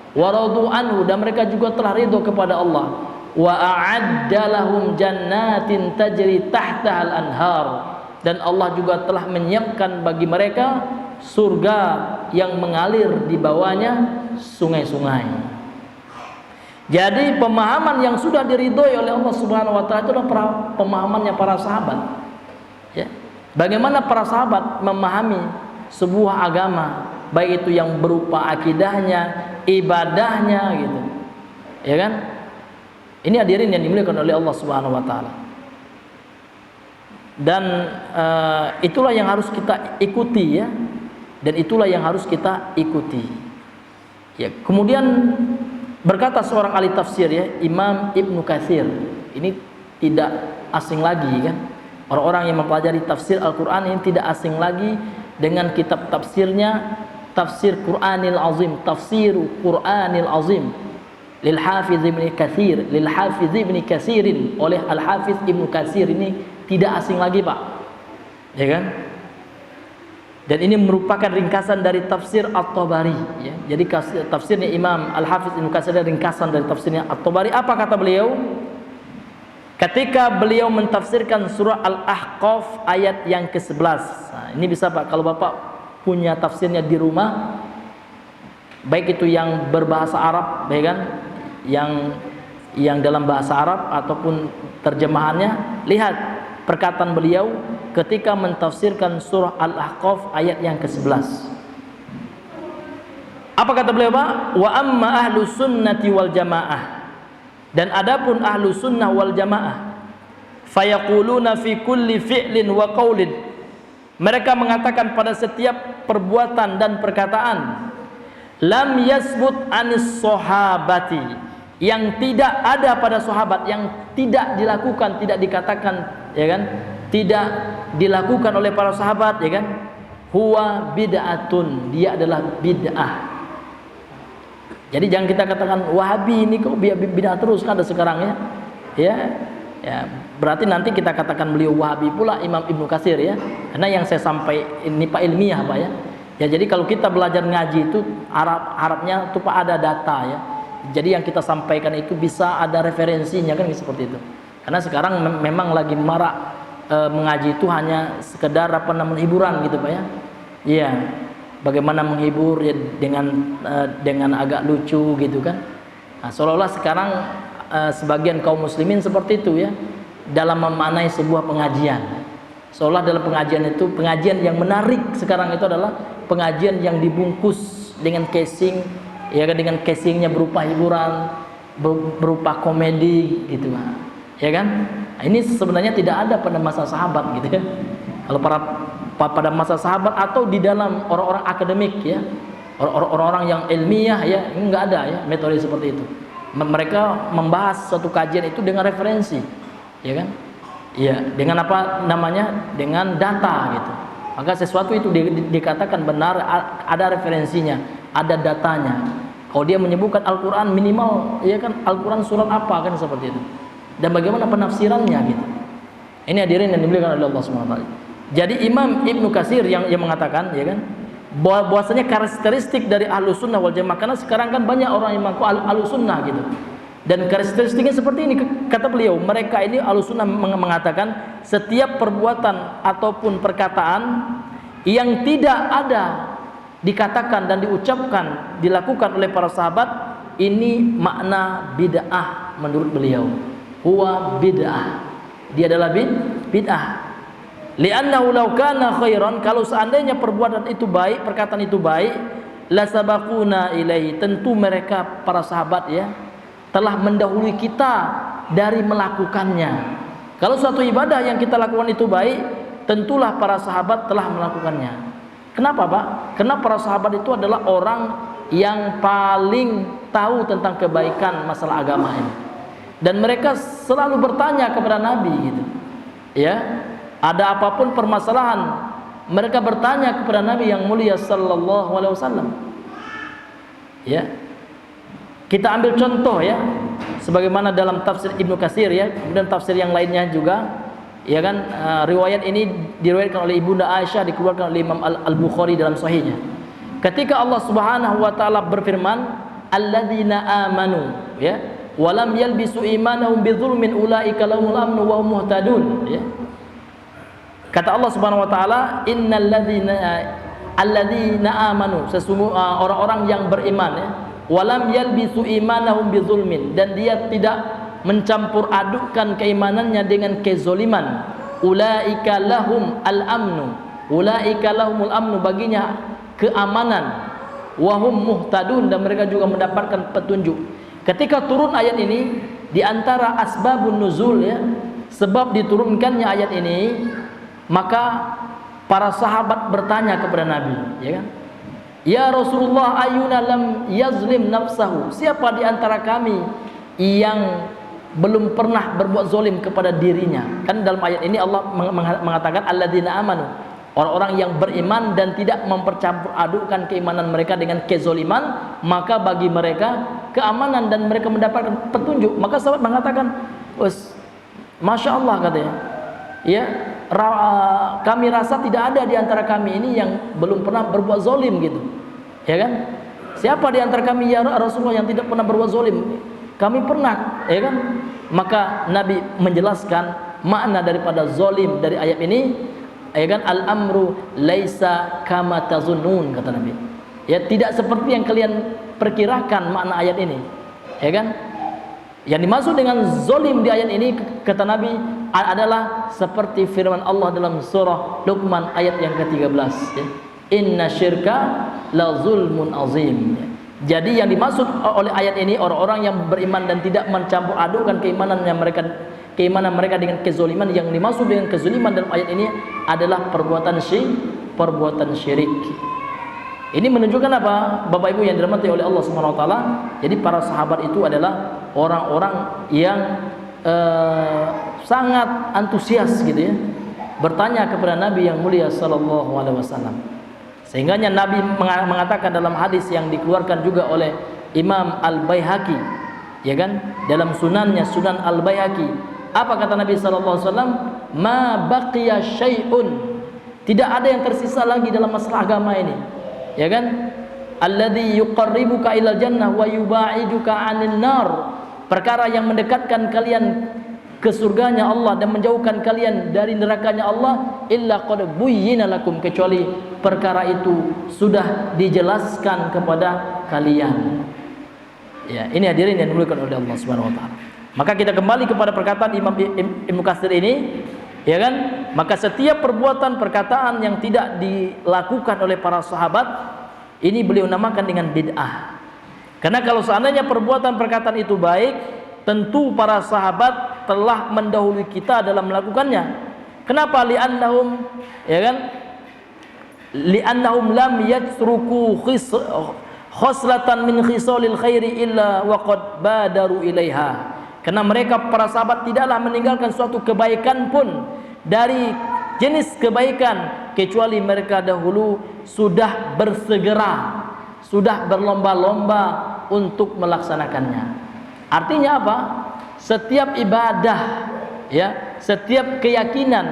Wa radu anhu, dan mereka juga telah ridha kepada Allah. Wa a'adda lahum jannatin tajri tahtaha al-anhar, dan Allah juga telah menyiapkan bagi mereka surga yang mengalir di bawahnya sungai-sungai. Jadi pemahaman yang sudah diridhoi oleh Allah Subhanahu wa taala itu adalah pemahamannya para sahabat. Ya. Bagaimana para sahabat memahami sebuah agama, baik itu yang berupa akidahnya, ibadahnya gitu. Ya kan? Ini hadirin yang dimuliakan oleh Allah Subhanahu wa taala. Dan itulah yang harus kita ikuti ya. Dan itulah yang harus kita ikuti. Ya, kemudian berkata seorang ahli tafsir ya, Imam Ibnu Katsir. Ini tidak asing lagi kan. Orang-orang yang mempelajari tafsir Al-Qur'an ini tidak asing lagi dengan kitab tafsirnya, Tafsir Qur'anil Azim, Tafsir Qur'anil Azim lil Hafiz Ibnu Katsir, lil Hafiz Ibnu Katsirin, oleh Al-Hafiz Ibnu Katsir. Ini tidak asing lagi Pak. Ya kan? Dan ini merupakan ringkasan dari tafsir At-Tabari ya. Jadi tafsirnya Imam Al-Hafiz Ibnu Katsir adalah ringkasan dari tafsirnya At-Tabari. Apa kata beliau? Ketika beliau mentafsirkan surah Al-Ahqaf ayat yang ke-11. Nah, ini bisa Pak, kalau Bapak punya tafsirnya di rumah, baik itu yang berbahasa Arab, ya kan, yang dalam bahasa Arab ataupun terjemahannya, lihat perkataan beliau ketika mentafsirkan surah Al-Ahqaf ayat yang ke-11. Apa kata beliau, Pak? Wa amma ahlu sunnati wal jamaah, dan adapun ahlu sunnah wal jamaah, fayaquluna fi kulli fi'lin wa qaulin, mereka mengatakan pada setiap perbuatan dan perkataan, lam yasbut anis sahabati, yang tidak ada pada sahabat, yang tidak dilakukan, tidak dikatakan, ya kan, tidak dilakukan oleh para sahabat, ya kan, huwa bid'atun, dia adalah bid'ah. Jadi jangan kita katakan Wahabi ini kok bid'ah terus, kan ada sekarang ya. Berarti nanti kita katakan beliau Wahabi pula Imam Ibnu Katsir, ya. Karena yang saya sampai ini Pak ilmiah, Pak, ya. Ya, jadi kalau kita belajar ngaji itu Arabnya itu Pak ada data, ya. Jadi yang kita sampaikan itu bisa ada referensinya, kan seperti itu. Karena sekarang memang lagi marak mengaji itu hanya sekedar hiburan gitu, Pak, ya. Iya. Bagaimana menghibur, ya, dengan agak lucu gitu kan. Nah, seolah-olah sekarang sebagian kaum muslimin seperti itu, ya, dalam memaknai sebuah pengajian. Seolah dalam pengajian itu, pengajian yang menarik sekarang itu adalah pengajian yang dibungkus dengan casing, ya kan, dengan casingnya berupa hiburan, berupa komedi gitu, ya kan. Nah, ini sebenarnya tidak ada pada masa sahabat gitu, ya. Kalau pada masa sahabat atau di dalam orang-orang akademik, ya, orang-orang yang ilmiah, ya, ini enggak ada, ya, metode seperti itu. Mereka membahas suatu kajian itu dengan referensi, ya kan, ya, dengan apa namanya, dengan data gitu. Maka sesuatu itu dikatakan benar ada referensinya, ada datanya. Kalau dia menyebutkan Al-Quran minimal, ya kan, Al-Quran surat apa, kan seperti itu, dan bagaimana penafsirannya gitu. Ini hadirin yang dimuliakan oleh Allah SWT. Jadi Imam Ibnu Katsir yang mengatakan, ya kan, bahwasanya karakteristik dari ahlu sunnah wal jamaah, karena sekarang kan banyak orang yang mengaku ahlu sunnah gitu, dan karakteristiknya seperti ini, kata beliau, mereka ini ahlu sunnah mengatakan setiap perbuatan ataupun perkataan yang tidak ada dikatakan dan diucapkan, dilakukan oleh para sahabat, ini makna bid'ah menurut beliau. Huwa bid'ah, dia adalah bid'ah. Li'annahu law kana khairan, kalau seandainya perbuatan itu baik, perkataan itu baik, la sabaquna ilaihi, tentu mereka para sahabat, ya, telah mendahului kita dari melakukannya. Kalau suatu ibadah yang kita lakukan itu baik, tentulah para sahabat telah melakukannya. Kenapa, Pak? Karena para sahabat itu adalah orang yang paling tahu tentang kebaikan masalah agama ini, dan mereka selalu bertanya kepada Nabi gitu, ya. Ada apapun permasalahan, mereka bertanya kepada Nabi yang mulia sallallahu alaihi wasallam. Ya. Kita ambil contoh, ya, sebagaimana dalam tafsir Ibnu Katsir, ya, kemudian tafsir yang lainnya juga, ya kan, riwayat ini diriwayatkan oleh Ibunda Aisyah, dikeluarkan oleh Imam Al-Bukhari dalam sahihnya. Ketika Allah Subhanahu wa taala berfirman, alladzina amanu, ya, wa lam yalbisu imanahum bidzulmin ulaika lahumul amnu wa hum muhtadun, ya. Kata Allah Subhanahu wa taala, innal ladzina amanu, sesungguhnya orang-orang yang beriman, ya, walam yalbisu imanahum bizulmin, dan dia tidak mencampur adukkan keimanannya dengan kezoliman, ulaika lahum al-amnu, ulaika lahumul amnu, baginya keamanan, wahum muhtadun, dan mereka juga mendapatkan petunjuk. Ketika turun ayat ini, di antara asbabun nuzul, ya, sebab diturunkannya ayat ini, maka para sahabat bertanya kepada Nabi, ya kan, ya Rasulullah, ayyuna lam yazlim nafsahu, siapa di antara kami yang belum pernah berbuat zalim kepada dirinya. Kan dalam ayat ini Allah mengatakan alladzina amanu, orang-orang yang beriman dan tidak mempercampur adukkan keimanan mereka dengan kezoliman, maka bagi mereka keamanan dan mereka mendapatkan petunjuk. Maka sahabat mengatakan, Masya Allah, katanya, ya, kami rasa tidak ada di antara kami ini yang belum pernah berbuat zalim gitu, ya kan. Siapa di antara kami ya Rasulullah yang tidak pernah berbuat zalim? Kami pernah, ya kan. Maka Nabi menjelaskan makna daripada zalim dari ayat ini, Ya kan, al-amru laisa kama tazunnun, kata Nabi. Ya, tidak seperti yang kalian perkirakan makna ayat ini. Ya kan? Yang dimaksud dengan zolim di ayat ini, kata Nabi, adalah seperti firman Allah dalam surah Luqman ayat yang ke-13, ya. Inna syirka la zulmun azim. Jadi yang dimaksud oleh ayat ini orang-orang yang beriman dan tidak mencampur adukkan keimanan mereka dengan kezoliman. Yang dimaksud dengan kezoliman dalam ayat ini adalah perbuatan syirik. Ini menunjukkan apa? Bapak Ibu yang dirahmati oleh Allah Subhanahu wa taala. Jadi para sahabat itu adalah orang-orang yang sangat antusias gitu ya, bertanya kepada Nabi yang mulia sallallahu alaihi wasallam. Sehingga Nabi mengatakan dalam hadis yang dikeluarkan juga oleh Imam Al-Baihaqi, ya kan, dalam sunannya, Sunan Al-Baihaqi, apa kata Nabi sallallahu alaihi wasallam? Ma baqiya syai'un, tidak ada yang tersisa lagi dalam masalah agama ini, ya kan, alladzi yuqarribuka ilal jannah wa yubaiduka 'anil nar, perkara yang mendekatkan kalian ke surganya Allah dan menjauhkan kalian dari nerakanya Allah, illa qad buyyina lakum, kecuali perkara itu sudah dijelaskan kepada kalian. Ya, ini hadirin yang dimuliakan oleh Allah Subhanahu wa taala. Maka kita kembali kepada perkataan Imam Ibnu Katsir ini, ya kan? Maka setiap perbuatan perkataan yang tidak dilakukan oleh para sahabat ini beliau namakan dengan bid'ah. Karena kalau seandainya perbuatan perkataan itu baik, tentu para sahabat telah mendahului kita dalam melakukannya. Kenapa? Li'annahum, ya kan? Li'annahum lam yatruku khoslatan min khisalil khairi illa waqad badaru ilaiha. Karena mereka para sahabat tidaklah meninggalkan suatu kebaikan pun dari jenis kebaikan kecuali mereka dahulu sudah bersegera, sudah berlomba-lomba untuk melaksanakannya. Artinya apa? Setiap ibadah, ya, setiap keyakinan,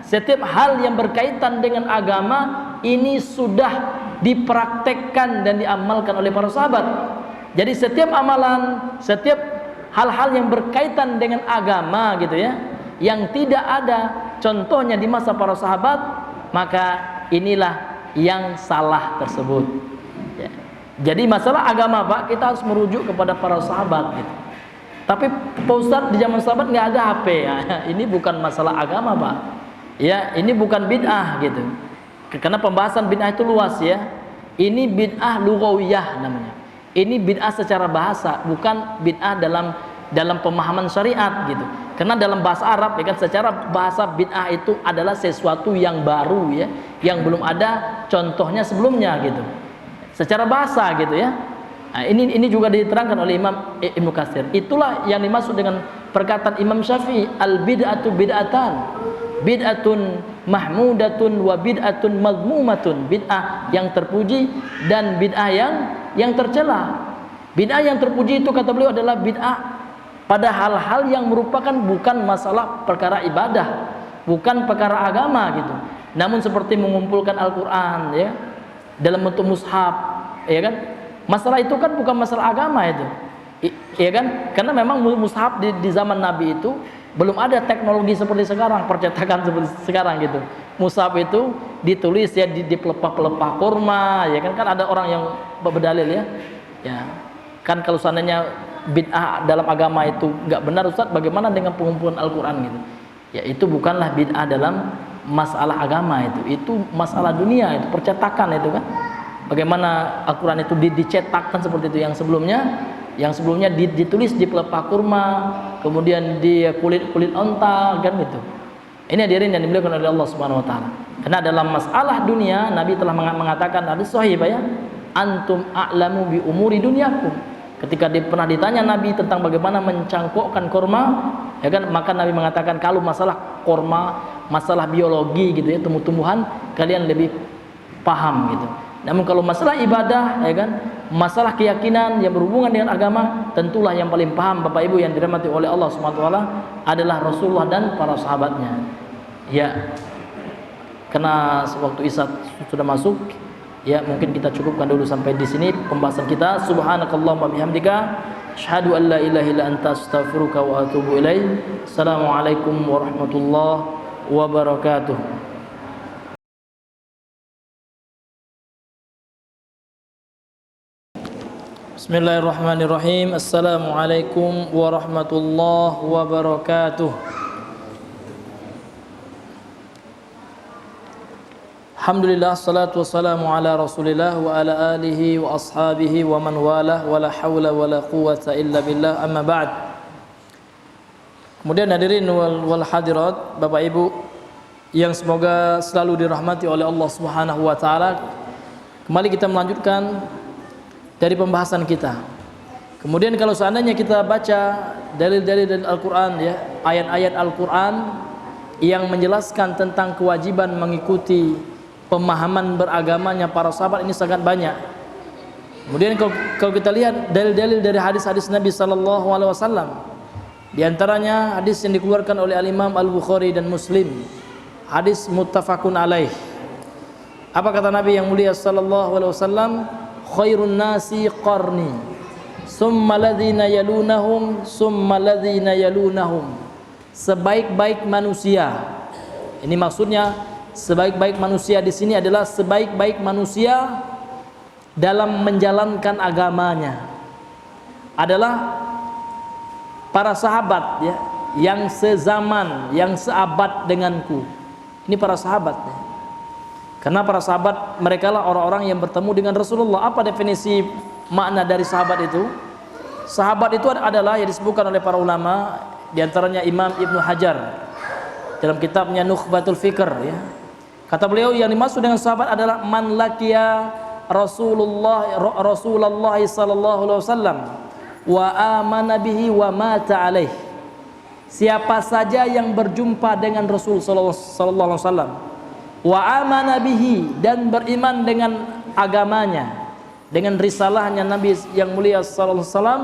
setiap hal yang berkaitan dengan agama ini sudah dipraktekkan dan diamalkan oleh para sahabat. Jadi setiap amalan, setiap hal-hal yang berkaitan dengan agama gitu ya, yang tidak ada contohnya di masa para sahabat, maka inilah yang salah tersebut. Ya. Jadi masalah agama, Pak, kita harus merujuk kepada para sahabat gitu. Tapi Pak Ustadz, di zaman sahabat nggak ada HP ya. Ini bukan masalah agama, Pak. Ya, ini bukan bid'ah gitu. Karena pembahasan bid'ah itu luas ya. Ini bid'ah lughawiyah namanya. Ini bid'ah secara bahasa, bukan bid'ah dalam pemahaman syariat gitu. Karena dalam bahasa Arab, ya kan, secara bahasa bid'ah itu adalah sesuatu yang baru ya, yang belum ada contohnya sebelumnya gitu. Secara bahasa gitu ya. Nah, ini juga diterangkan oleh Imam Ibnu Katsir. Itulah yang dimaksud dengan perkataan Imam Syafi'i, al bid'atu bid'atan, bid'atun mahmudatun wa bid'atun madmumatun. Bid'ah yang terpuji dan bid'ah yang tercela. Bid'ah yang terpuji itu kata beliau adalah bid'ah pada hal-hal yang merupakan bukan masalah perkara ibadah, bukan perkara agama gitu. Namun seperti mengumpulkan Al-Qur'an ya dalam bentuk mushaf, ya kan? Masalah itu kan bukan masalah agama itu, ya kan? Karena memang mushaf di zaman Nabi itu belum ada teknologi seperti sekarang, percetakan seperti sekarang gitu. Mushaf itu ditulis ya di pelepah-pelepah kurma, ya kan? Kan ada orang yang berdalil ya, ya kan kalau seandainya bid'ah dalam agama itu nggak benar, Ustaz, bagaimana dengan pengumpulan Al-Quran gitu? Ya itu bukanlah bid'ah dalam masalah agama itu masalah dunia, itu percetakan itu kan. Bagaimana Al-Quran itu dicetakkan seperti itu, yang sebelumnya ditulis di pelepah kurma, kemudian di kulit onta kan gitu. Ini hadirin yang dimuliakan oleh Allah Subhanahu wa taala. Karena dalam masalah dunia Nabi telah mengatakan, hadis sahih ya, antum a'lamu bi umuri dunyakum. Ketika pernah ditanya Nabi tentang bagaimana mencangkokkan kurma, ya kan, maka Nabi mengatakan kalau masalah kurma, masalah biologi gitu ya, tumbuh-tumbuhan, kalian lebih paham gitu. Namun kalau masalah ibadah, ya kan, masalah keyakinan yang berhubungan dengan agama, tentulah yang paling paham Bapak Ibu yang dirahmati oleh Allah Subhanahu wa taala adalah Rasulullah dan para sahabatnya. Ya. Karena waktu Isya sudah masuk, ya mungkin kita cukupkan dulu sampai di sini pembahasan kita. Subhanakallahumma bihamdika asyhadu an la ilaha illa anta astaghfiruka wa atubu ilaik. Assalamualaikum warahmatullahi wabarakatuh. Bismillahirrahmanirrahim. Assalamualaikum warahmatullahi wabarakatuh. Alhamdulillah, salatu wassalamu ala Rasulillah wa ala alihi wa ashabihi wa man walah, wa la hawla wa la quwwata illa billah, amma ba'd. Kemudian hadirin wal hadirat, Bapak Ibu yang semoga selalu dirahmati oleh Allah Subhanahu wa taala. Kembali kita melanjutkan dari pembahasan kita. Kemudian kalau seandainya kita baca dalil-dalil Al-Qur'an, ya, ayat-ayat Al-Qur'an yang menjelaskan tentang kewajiban mengikuti pemahaman beragamanya para sahabat, ini sangat banyak. Kemudian kalau kita lihat dalil-dalil dari hadis-hadis Nabi sallallahu alaihi wasallam, di antaranya hadis yang dikeluarkan oleh Al-Imam Al-Bukhari dan Muslim, hadis muttafaqun alaih. Apa kata Nabi yang mulia sallallahu alaihi wasallam? Khairun nasi qarni, summa ladzina yalunahum, summa ladzina yalunahum. Sebaik-baik manusia. Ini maksudnya sebaik-baik manusia di sini adalah sebaik-baik manusia dalam menjalankan agamanya adalah para sahabat, ya, yang sezaman, yang seabad denganku. Ini para sahabat, ya. Karena para sahabat mereka lah orang-orang yang bertemu dengan Rasulullah. Apa definisi makna dari sahabat itu? Sahabat itu adalah yang disebutkan oleh para ulama, di antaranya Imam Ibnu Hajar dalam kitabnya Nukhbatul Fikr, ya. Kata beliau yang dimaksud dengan sahabat adalah man laqiya Rasulullah sallallahu alaihi wasallam wa amana bihi wa mata alaih. Siapa saja yang berjumpa dengan Rasul sallallahu alaihi wasallam wa amana bihi, dan beriman dengan agamanya, dengan risalahnya Nabi yang mulia sallallahu alaihi wasallam,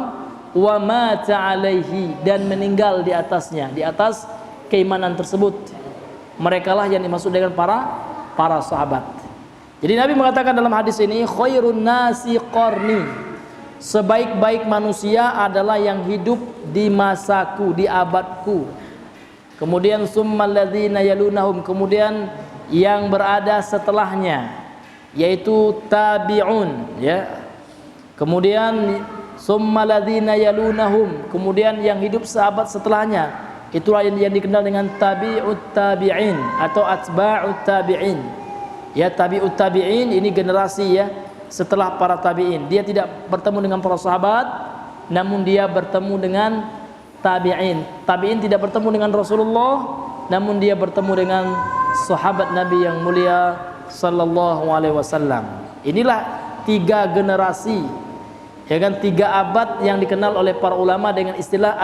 wa mata alaihi, dan meninggal di atasnya, di atas keimanan tersebut, mereka lah yang dimaksud dengan para sahabat. Jadi Nabi mengatakan dalam hadis ini, khairun nasi qarni, sebaik-baik manusia adalah yang hidup di masaku, di abadku. Kemudian summal ladzina yalunahum, kemudian yang berada setelahnya, yaitu tabi'un, ya. Kemudian summal ladzina yalunahum, kemudian yang hidup sahabat setelahnya, itulah yang dikenal dengan tabi'ut tabi'in atau atba'ut tabi'in. Ya, tabi'ut tabi'in ini generasi, ya, setelah para tabi'in. Dia tidak bertemu dengan para sahabat, namun dia bertemu dengan tabi'in. Tabi'in tidak bertemu dengan Rasulullah, namun dia bertemu dengan sahabat Nabi yang mulia sallallahu alaihi wasallam. Inilah tiga generasi, ya kan, tiga abad yang dikenal oleh para ulama dengan istilah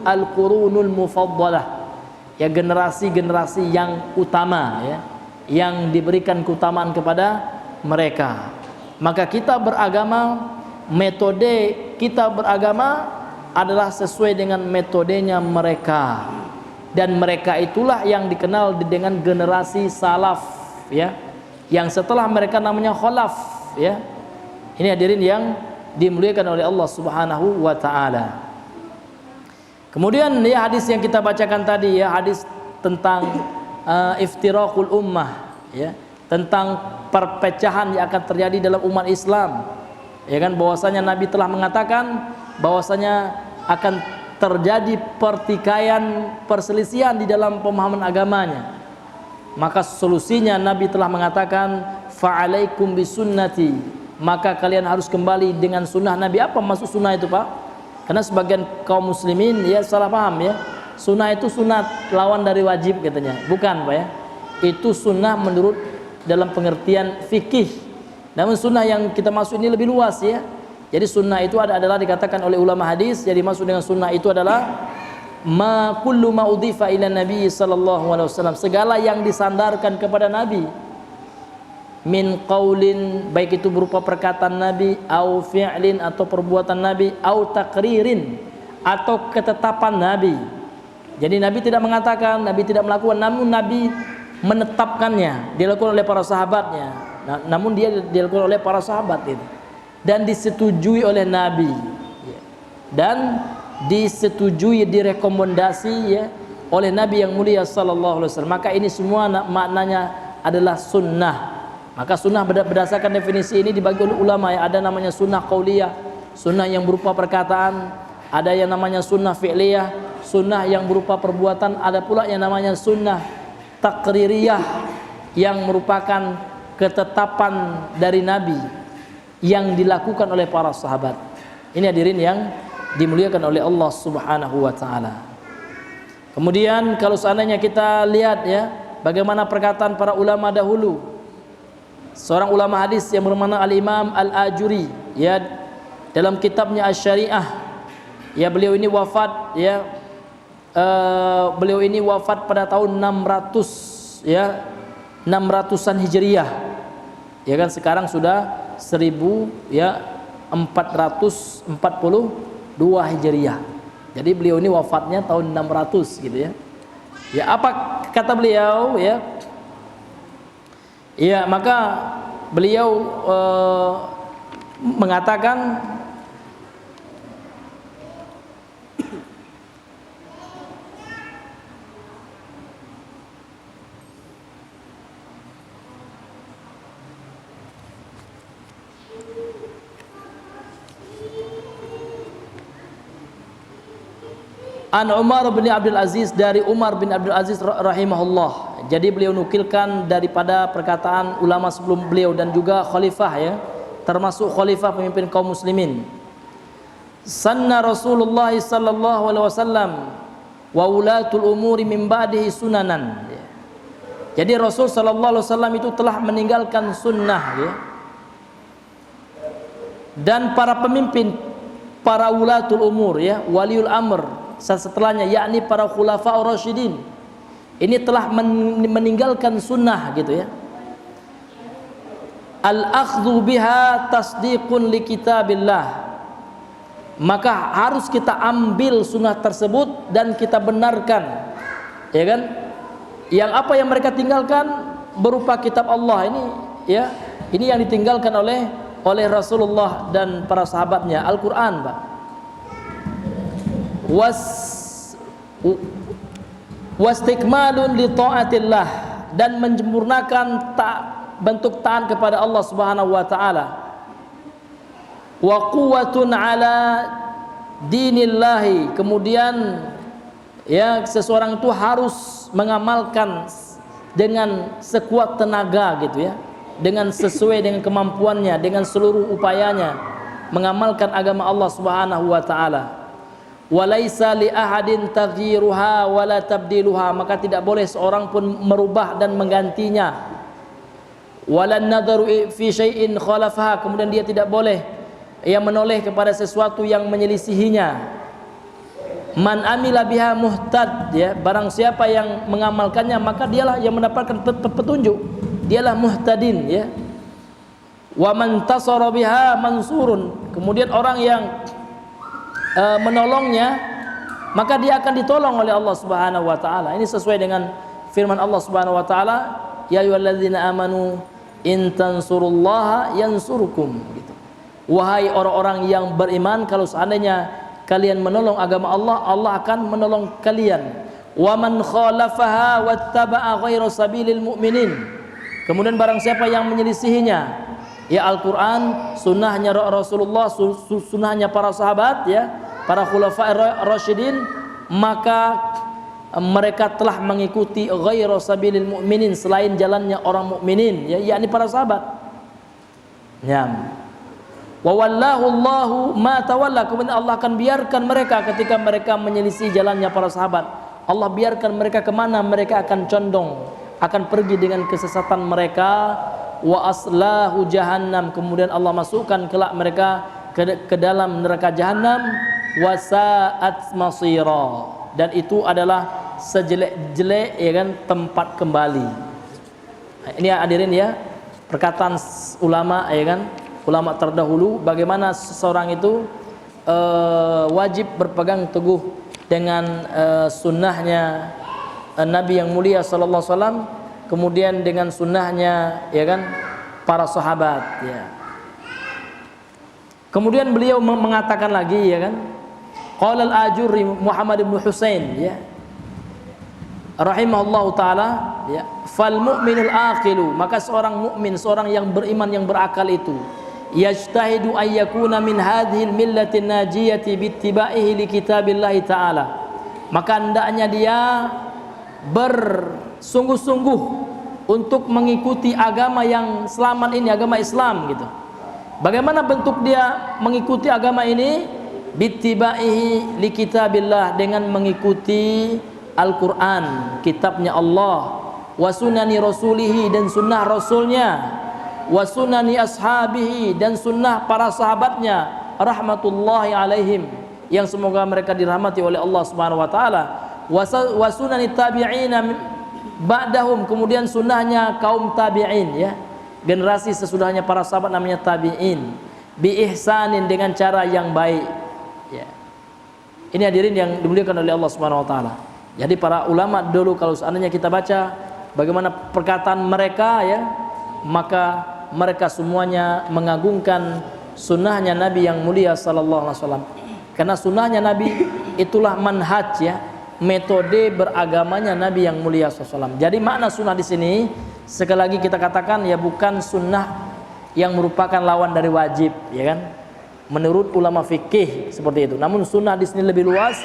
al-qurunul mufaddalah, ya, generasi-generasi yang utama, ya, yang diberikan keutamaan kepada mereka. Maka kita beragama, metode kita beragama adalah sesuai dengan metodenya mereka, dan mereka itulah yang dikenal dengan generasi salaf, ya, yang setelah mereka namanya khalaf, ya. Ini hadirin yang dimuliakan oleh Allah Subhanahu wa taala. Kemudian, ya, hadis yang kita bacakan tadi, ya, hadis tentang iftiraqul ummah, ya, tentang perpecahan yang akan terjadi dalam umat Islam, ya kan, bahwasanya Nabi telah mengatakan bahwasanya akan terjadi pertikaian, perselisihan di dalam pemahaman agamanya. Maka solusinya Nabi telah mengatakan fa'alaikum bisunnati, maka kalian harus kembali dengan sunnah Nabi. Apa maksud sunnah itu, Pak? Karena sebagian kaum muslimin, ya, salah paham, ya. Sunnah itu sunat, lawan dari wajib katanya. Bukan, Pak, ya. Itu sunnah menurut dalam pengertian fikih. Namun sunnah yang kita maksud ini lebih luas, ya. Jadi sunnah itu adalah dikatakan oleh ulama hadis, jadi maksud dengan sunnah itu adalah ma kullu ma udhifa ila nabi sallallahu alaihi wasallam, segala yang disandarkan kepada Nabi, min qaulin, baik itu berupa perkataan Nabi, au fi'lin, atau perbuatan Nabi, au takririn, atau ketetapan Nabi. Jadi Nabi tidak mengatakan, Nabi tidak melakukan, namun Nabi menetapkannya, dilakukan oleh para sahabatnya. Namun dia dilakukan oleh para sahabat itu, dan disetujui oleh Nabi, dan disetujui, direkomendasi, ya, oleh Nabi yang mulia sallallahu alaihi wasallam. Maka ini semua maknanya adalah sunnah. Maka sunnah berdasarkan definisi ini dibagi oleh ulama, ya, ada namanya sunnah qauliyah, sunnah yang berupa perkataan, ada yang namanya sunnah fi'liyah, sunnah yang berupa perbuatan, ada pula yang namanya sunnah takririyah yang merupakan ketetapan dari Nabi yang dilakukan oleh para sahabat. Ini hadirin yang dimuliakan oleh Allah Subhanahu wa taala. Kemudian kalau seandainya kita lihat ya, bagaimana perkataan para ulama dahulu. Seorang ulama hadis yang bernama Al-Imam Al-Ajuri ya, dalam kitabnya Asy-Syariah ya, beliau ini wafat ya, beliau ini wafat pada tahun 600 ya, 600-an Hijriyah. Ya kan, sekarang sudah 1442 Hijriyah. Jadi beliau ini wafatnya tahun 600 gitu ya. Ya, apa kata beliau ya? Ya, maka beliau mengatakan An Umar bin Abdul Aziz, dari Umar bin Abdul Aziz rahimahullah. Jadi beliau nukilkan daripada perkataan ulama sebelum beliau dan juga khalifah ya, termasuk khalifah pemimpin kaum muslimin. Sanna Rasulullah sallallahu alaihi wasallam wa ulatul umuri min ba'dihi sunanan. Jadi Rasul sallallahu alaihi wasallam itu telah meninggalkan sunnah ya. Dan para pemimpin, para ulatul umur ya, waliul amr setelahnya, yakni para khulafaur rasyidin, ini telah meninggalkan sunnah gitu ya. Al-akhdhu biha tasdiqun li kitabillah, maka harus kita ambil sunnah tersebut dan kita benarkan ya kan, yang apa yang mereka tinggalkan berupa kitab Allah ini ya, ini yang ditinggalkan oleh Rasulullah dan para sahabatnya, Al-Quran Pak. Wastikmalun li ta'atillah, dan menyempurnakan bentuk taat kepada Allah Subhanahu wa taala. Wa quwwatun ala dinillahi, kemudian ya, seseorang itu harus mengamalkan dengan sekuat tenaga gitu ya, dengan sesuai dengan kemampuannya, dengan seluruh upayanya mengamalkan agama Allah Subhanahu wa taala. Walaisa li ahadin taghyiruha wala tabdiluha, maka tidak boleh seorang pun merubah dan menggantinya. Walan nadharu fi syai'in khalafaha, kemudian dia tidak boleh ia menoleh kepada sesuatu yang menyelisihinya. Man amila biha muhtad ya, barang siapa yang mengamalkannya maka dialah yang mendapatkan petunjuk, dialah muhtadin ya. Wa man tasara biha mansurun, kemudian orang yang menolongnya maka dia akan ditolong oleh Allah Subhanahu wa taala. Ini sesuai dengan firman Allah Subhanahu wa taala, ya ayyuhalladzina amanu in tansurullaha yansurkum gitu. Wahai orang-orang yang beriman, kalau seandainya kalian menolong agama Allah, Allah akan menolong kalian. Wa man khalafaha wattaba'a ghaira sabilil mu'minin, kemudian barang siapa yang menyelisihinya ya Al-Quran, sunnahnya Rasulullah, sunnahnya para sahabat ya, para khulafa rasyidin, maka mereka telah mengikuti ghairu sabilil mu'minin, selain jalannya orang mukminin ya, yakni para sahabat. Ya. Wa wallahu Allahu ma tawalla, kemudian Allah akan biarkan mereka ketika mereka menyelisih jalannya para sahabat. Allah biarkan mereka kemana mereka akan condong, akan pergi dengan kesesatan mereka. Wa aslahu jahannam, kemudian Allah masukkan kelak mereka ke dalam neraka jahannam. Wa sa'at masira, dan itu adalah sejelek-jelek ya kan tempat kembali. Ini hadirin ya, perkataan ulama ya kan, ulama terdahulu, bagaimana seseorang itu wajib berpegang teguh dengan sunnahnya Nabi yang mulia sallallahu alaihi wasallam, kemudian dengan sunnahnya ya kan para sahabat ya. Kemudian beliau mengatakan lagi ya kan, qala al-Ajurri Muhammad bin Husain ya rahimahullahu taala ya, fal mu'minul aqilu, maka seorang mukmin, seorang yang beriman yang berakal itu, yajtahidu an yakuna min hadhil millati najiyati bittiba'ihi li kitabillahi ta'ala. Maka hendaknya dia bersungguh-sungguh untuk mengikuti agama yang selamat ini, agama Islam gitu. Bagaimana bentuk dia mengikuti agama ini? Bittiba'ihi li kitabillah, dengan mengikuti Al-Quran, kitabnya Allah, wa sunani rasulihi, dan sunnah rasulnya, wa sunani ashabihi, dan sunnah para sahabatnya, rahmatullahi alaihim, yang semoga mereka dirahmati oleh Allah Subhanahu wa taala, wa sunani tabi'ina ba'dahum, kemudian sunnahnya kaum tabi'in, ya, generasi sesudahnya para sahabat namanya tabi'in, bi ihsanin, dengan cara yang baik, ya. Ini hadirin yang dimuliakan oleh Allah Subhanahu wa taala. Jadi para ulama dulu kalau seandainya kita baca bagaimana perkataan mereka, ya, maka mereka semuanya mengagungkan sunnahnya Nabi yang mulia sallallahu alaihi wasallam. Karena sunnahnya Nabi itulah manhaj, ya, metode beragamanya Nabi yang mulia sallallahu alaihi wasallam. Jadi makna sunnah di sini sekali lagi kita katakan, ya, bukan sunnah yang merupakan lawan dari wajib, ya kan? Menurut ulama fikih seperti itu. Namun sunnah di sini lebih luas,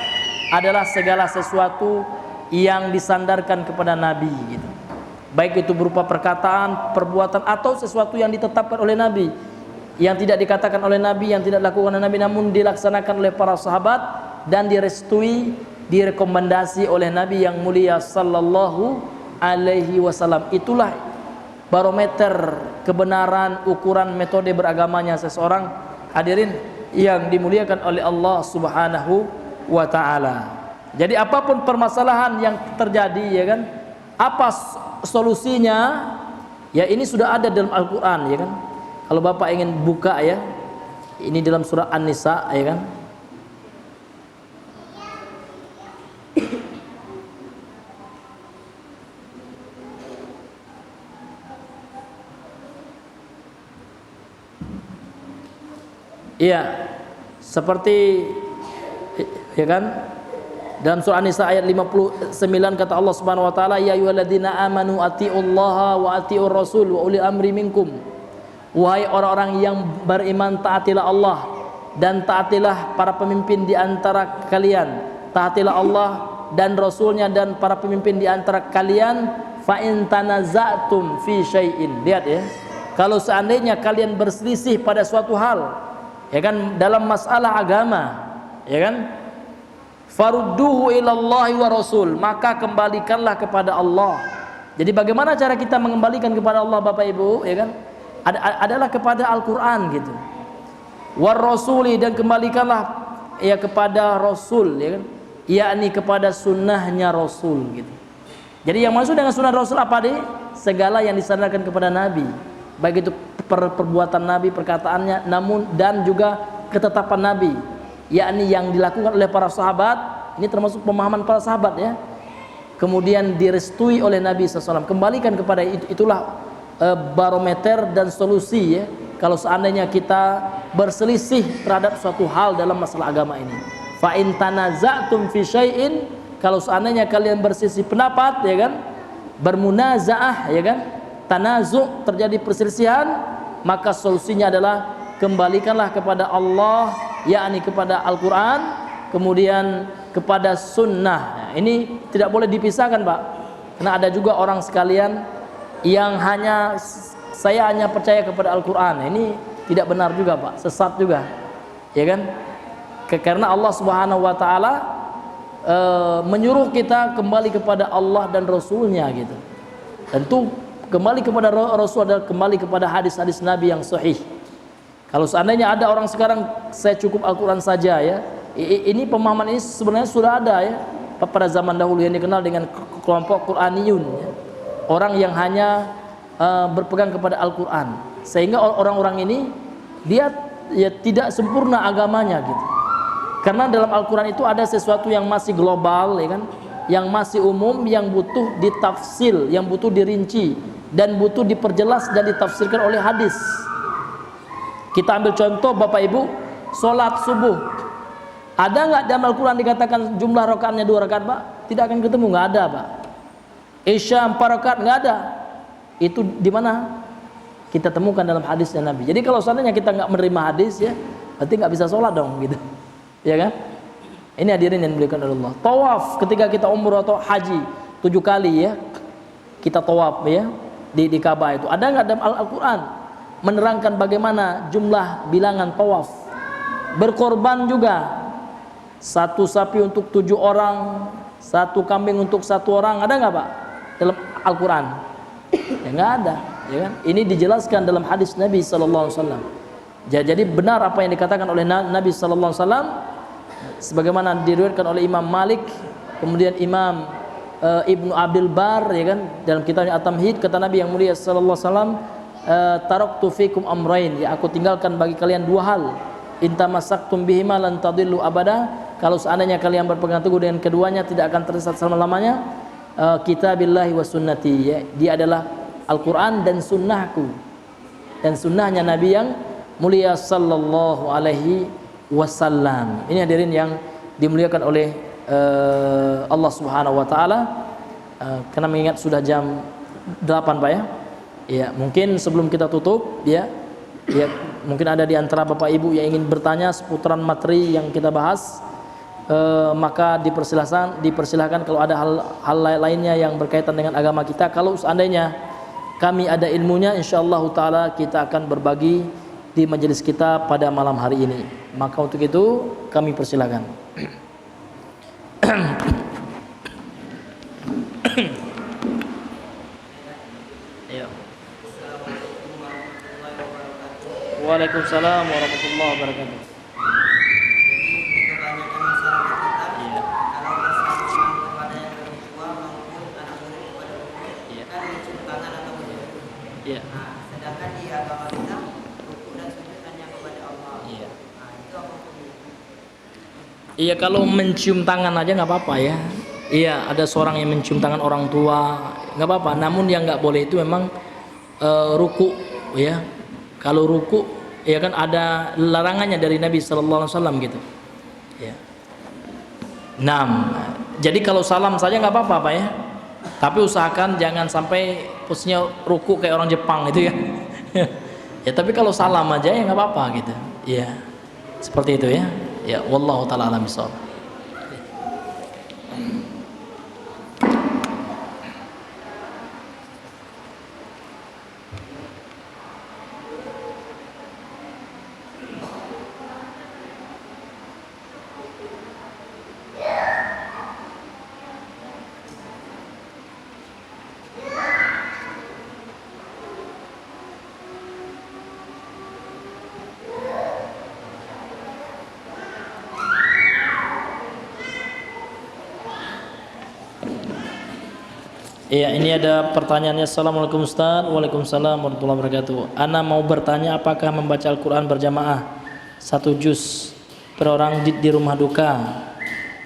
adalah segala sesuatu yang disandarkan kepada Nabi gitu. Baik itu berupa perkataan, perbuatan, atau sesuatu yang ditetapkan oleh Nabi, yang tidak dikatakan oleh Nabi, yang tidak dilakukan oleh Nabi, namun dilaksanakan oleh para sahabat dan direstui, direkomendasi oleh Nabi yang mulia sallallahu alaihi wasallam. Itulah barometer kebenaran, ukuran metode beragamanya seseorang, hadirin yang dimuliakan oleh Allah Subhanahu wa ta'ala. Jadi apapun permasalahan yang terjadi, ya kan, apa solusinya, ya, ini sudah ada dalam Al-Quran, ya kan. Kalau Bapak ingin buka, ya, ini dalam surah An-Nisa, ya kan. Iya, seperti, ya kan, dalam surah An-Nisa ayat 59 kata Allah Subhanahu wa taala, ya ayyuhalladzina amanu atiullaha wa atiur rasul wa ulil amri minkum. Wahai orang-orang yang beriman, taatilah Allah dan taatilah para pemimpin di antara kalian. Taatilah Allah dan rasulnya dan para pemimpin di antara kalian. Fa in tanaza'tum fi syai'in. Lihat, ya. Kalau seandainya kalian berselisih pada suatu hal, ya kan, dalam masalah agama, ya kan, farudduhu ilallahi wa rasul, maka kembalikanlah kepada Allah. Jadi bagaimana cara kita mengembalikan kepada Allah, Bapak Ibu, ya kan, adalah kepada Al-Quran gitu. War rasuli, dan kembalikanlah, ya, kepada Rasul, ya kan, yakni kepada sunnahnya Rasul gitu. Jadi yang maksud dengan sunnah Rasul apa deh? Segala yang disandarkan kepada Nabi, baik itu perbuatan Nabi, perkataannya, namun dan juga ketetapan Nabi, yakni yang dilakukan oleh para sahabat. Ini termasuk pemahaman para sahabat, ya, kemudian direstui oleh Nabi SAW. Kembalikan kepada itulah barometer dan solusi, ya, kalau seandainya kita berselisih terhadap suatu hal dalam masalah agama ini. Fa in tanaza'tum fi syai'in, kalau seandainya kalian berselisih pendapat, ya kan, bermunazaah, ya kan, tanazu', terjadi perselisihan, maka solusinya adalah kembalikanlah kepada Allah, yakni kepada Al-Quran, kemudian kepada sunnah. Nah, ini tidak boleh dipisahkan, Pak, karena ada juga orang sekalian yang saya hanya percaya kepada Al-Quran. Ini tidak benar juga, Pak, sesat juga, ya kan. Karena Allah Subhanahu wa taala menyuruh kita kembali kepada Allah dan Rasulnya gitu. Tentu kembali kepada Rasul adalah kembali kepada hadis-hadis Nabi yang sahih. Kalau seandainya ada orang sekarang, saya cukup Al-Quran saja, ya, ini pemahaman ini sebenarnya sudah ada, ya, pada zaman dahulu yang dikenal dengan kelompok Quraniyun, ya. Orang yang hanya berpegang kepada Al-Quran, sehingga orang-orang ini dia, ya, tidak sempurna agamanya gitu. Karena dalam Al-Quran itu ada sesuatu yang masih global, ya kan, yang masih umum, yang butuh ditafsir, yang butuh dirinci, dan butuh diperjelas dan ditafsirkan oleh hadis. Kita ambil contoh, Bapak Ibu, sholat subuh. Ada nggak dalam Al-Quran dikatakan jumlah rakaatnya 2 rakaat, Pak? Tidak akan ketemu, nggak ada, Pak. Isya 4 rakaat, nggak ada. Itu di mana? kita temukan dalam hadisnya Nabi. Jadi kalau seandainya kita nggak menerima hadis ya, berarti nggak bisa sholat dong gitu. Ya kan? Ini hadirin yang diberikan oleh Allah. Tawaf ketika kita umrah atau haji 7 kali ya, kita tawaf ya di Ka'bah itu. Ada nggak dalam Al-Quran menerangkan bagaimana jumlah bilangan tawaf? Berkorban juga, 1 sapi untuk 7 orang, 1 kambing untuk 1 orang. Ada nggak Pak dalam Al-Quran? Ya nggak ada. Ya kan? Ini dijelaskan dalam hadis Nabi Sallallahu Alaihi Wasallam. Jadi benar apa yang dikatakan oleh Nabi Sallallahu Alaihi Wasallam, sebagaimana diriwayatkan oleh Imam Malik, kemudian Imam Ibnu Abdul Bar, ya kan, dalam kitabnya At-Tamhid, kata Nabi yang mulia Sallallahu Alaihi Wasallam, taraktu fikum amrain, ya aku tinggalkan bagi kalian 2 hal. Intamasaktum bihima lan tadillu abada. Kalau seandainya kalian berpegang teguh dengan keduanya, tidak akan tersesat selama-lamanya. Kitabillahi wa sunnati, ya, dia adalah Al-Quran dan sunnahku, dan sunnahnya Nabi yang mulia Sallallahu Alaihi Wasallam. Ini hadirin yang dimuliakan oleh Allah Subhanahu Wa Taala. Karena mengingat sudah jam 8 Pak ya. Ya, mungkin sebelum kita tutup ya, mungkin ada di antara Bapak Ibu yang ingin bertanya seputaran materi yang kita bahas, maka dipersilahkan kalau ada hal lainnya yang berkaitan dengan agama kita. Kalau seandainya kami ada ilmunya, insyaallah ta'ala kita akan berbagi di majelis kita pada malam hari ini. Maka untuk itu kami persilakan. Waalaikumsalam warahmatullahi wabarakatuh. Ya. Nah, sedangkan di agama kita rukuk dan sujud hanya kepada Allah. Iya. Nah, itu apa hukumnya? Iya, kalau mencium tangan aja nggak apa-apa ya. Iya, ada seorang yang mencium tangan orang tua, nggak apa-apa. Namun yang nggak boleh itu memang ruku, ya. Kalau ruku, ya kan ada larangannya dari Nabi Sallallahu Alaihi Wasallam gitu. Ya. Jadi kalau salam saja nggak apa-apa Pak ya. Tapi usahakan jangan sampai posisinya ruku kayak orang Jepang itu ya. Ya tapi kalau salam aja ya nggak apa-apa gitu. Ya seperti itu ya. Ya wallahu taala alam bisawab. Iya, ini ada pertanyaannya. Assalamualaikum Ustaz. Waalaikumsalam warahmatullahi wabarakatuh. Ana mau bertanya, apakah membaca Al-Quran berjamaah 1 juz per orang di rumah duka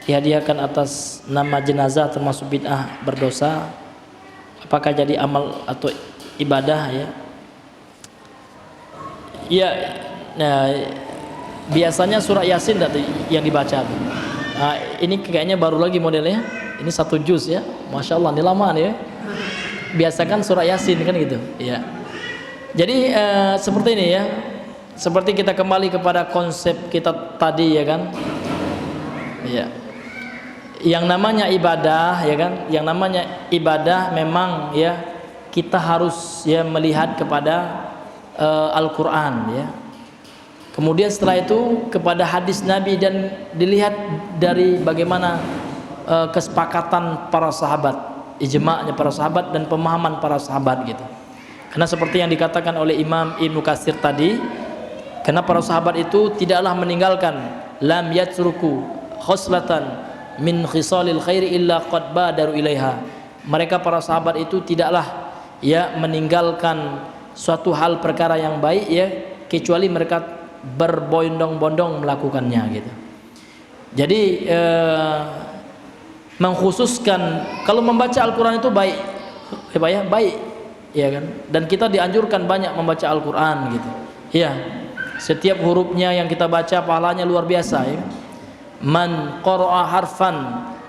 dihadiahkan atas nama jenazah termasuk bid'ah berdosa? Apakah jadi amal atau ibadah ya? Iya, nah, biasanya surah Yasin yang dibaca. Nah, ini kayaknya baru lagi modelnya. Ini 1 juz ya, masya Allah, ini lama nih ya. Biasakan surah Yasin kan gitu, ya. Jadi seperti ini ya, seperti kita kembali kepada konsep kita tadi ya kan, ya. Yang namanya ibadah ya kan, yang namanya ibadah memang ya kita harus ya melihat kepada Al-Quran ya. Kemudian setelah itu kepada hadis Nabi dan dilihat dari bagaimana kesepakatan para sahabat, ijma'nya para sahabat dan pemahaman para sahabat gitu. Karena seperti yang dikatakan oleh Imam Ibnu Katsir tadi, karena para sahabat itu tidaklah meninggalkan lam yatruku khoslatan min khisalil khairi illa qad badaru ilaiha. Mereka para sahabat itu tidaklah ya meninggalkan suatu hal perkara yang baik ya kecuali mereka berbondong-bondong melakukannya gitu. Jadi mengkhususkan kalau membaca Al-Quran itu baik ya Pak ya, baik ya kan, dan kita dianjurkan banyak membaca Al-Quran gitu ya. Setiap hurufnya yang kita baca pahalanya luar biasa ya. Man qara'a harfan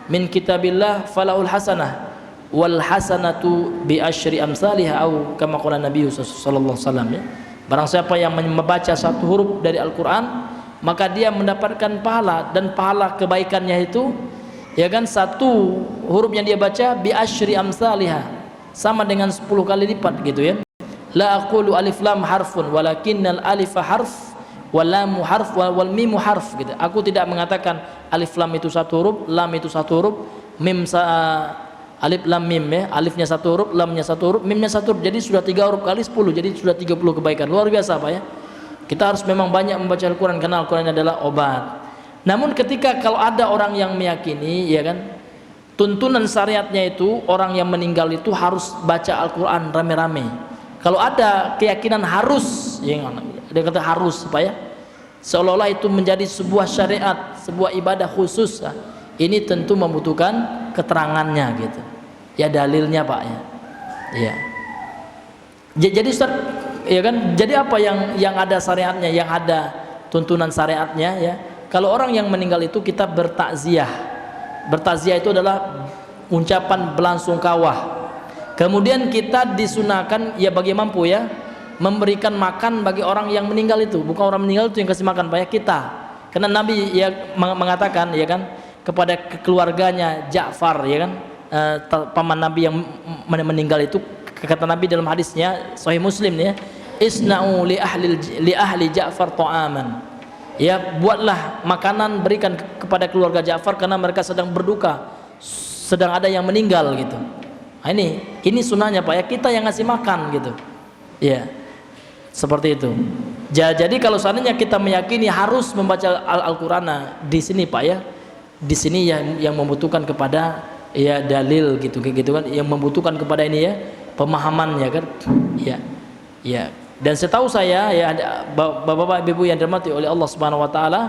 min kitabillah falahul hasanah wal hasanatu bi asyri amsalihha au kama qala Nabi sallallahu alaihi wasallam ya. Barang siapa yang membaca satu huruf dari Al-Qur'an, maka dia mendapatkan pahala, dan pahala kebaikannya itu ya kan, satu huruf yang dia baca bi asyri amsalihha, sama dengan 10 kali lipat gitu ya. La aqulu alif lam harfun walakinnal alifa harf wal lamu harf wal mimu harf gitu. Aku tidak mengatakan alif lam itu satu huruf, lam itu satu huruf, mim alif lam mim ya, alifnya satu huruf, lamnya satu huruf, mimnya satu huruf. Jadi sudah 3 huruf kali 10, jadi sudah 30 kebaikan. Luar biasa Pak ya. Kita harus memang banyak membaca Al-Qur'an karena Al-Qur'an adalah obat. Namun ketika kalau ada orang yang meyakini ya kan, tuntunan syariatnya itu orang yang meninggal itu harus baca Al-Qur'an rame-rame. Kalau ada keyakinan harus, ya dia kata harus Pak ya, seolah-olah itu menjadi sebuah syariat, sebuah ibadah khusus. Ini tentu membutuhkan keterangannya gitu. Ya dalilnya Pak ya. Ya. Jadi Ustaz, ya kan? Jadi apa yang ada syariatnya, yang ada tuntunan syariatnya ya? Kalau orang yang meninggal itu kita bertakziah. Bertakziah itu adalah ucapan belangsungkawah. Kemudian kita disunahkan ya bagi mampu ya, memberikan makan bagi orang yang meninggal itu. Bukan orang meninggal itu yang kasih makan Pak ya, kita. Karena Nabi ya mengatakan ya kan, kepada keluarganya Ja'far ya kan, paman Nabi yang meninggal itu, kata Nabi dalam hadisnya Sahih Muslim ya, isna'u li ahli Ja'far ta'aman, ya buatlah makanan, berikan kepada keluarga Ja'far karena mereka sedang berduka, sedang ada yang meninggal gitu. Nah, ini sunahnya Pak ya, kita yang ngasih makan gitu ya, seperti itu. Jadi kalau seandainya kita meyakini harus membaca Al-Qur'an di sini Pak ya, di sini yang membutuhkan kepada ya dalil gitu kan, yang membutuhkan kepada ini ya pemahaman ya kan, ya. Dan setahu saya ya, bapak-bapak ibu yang dirahmati oleh Allah Subhanahu Wa Taala,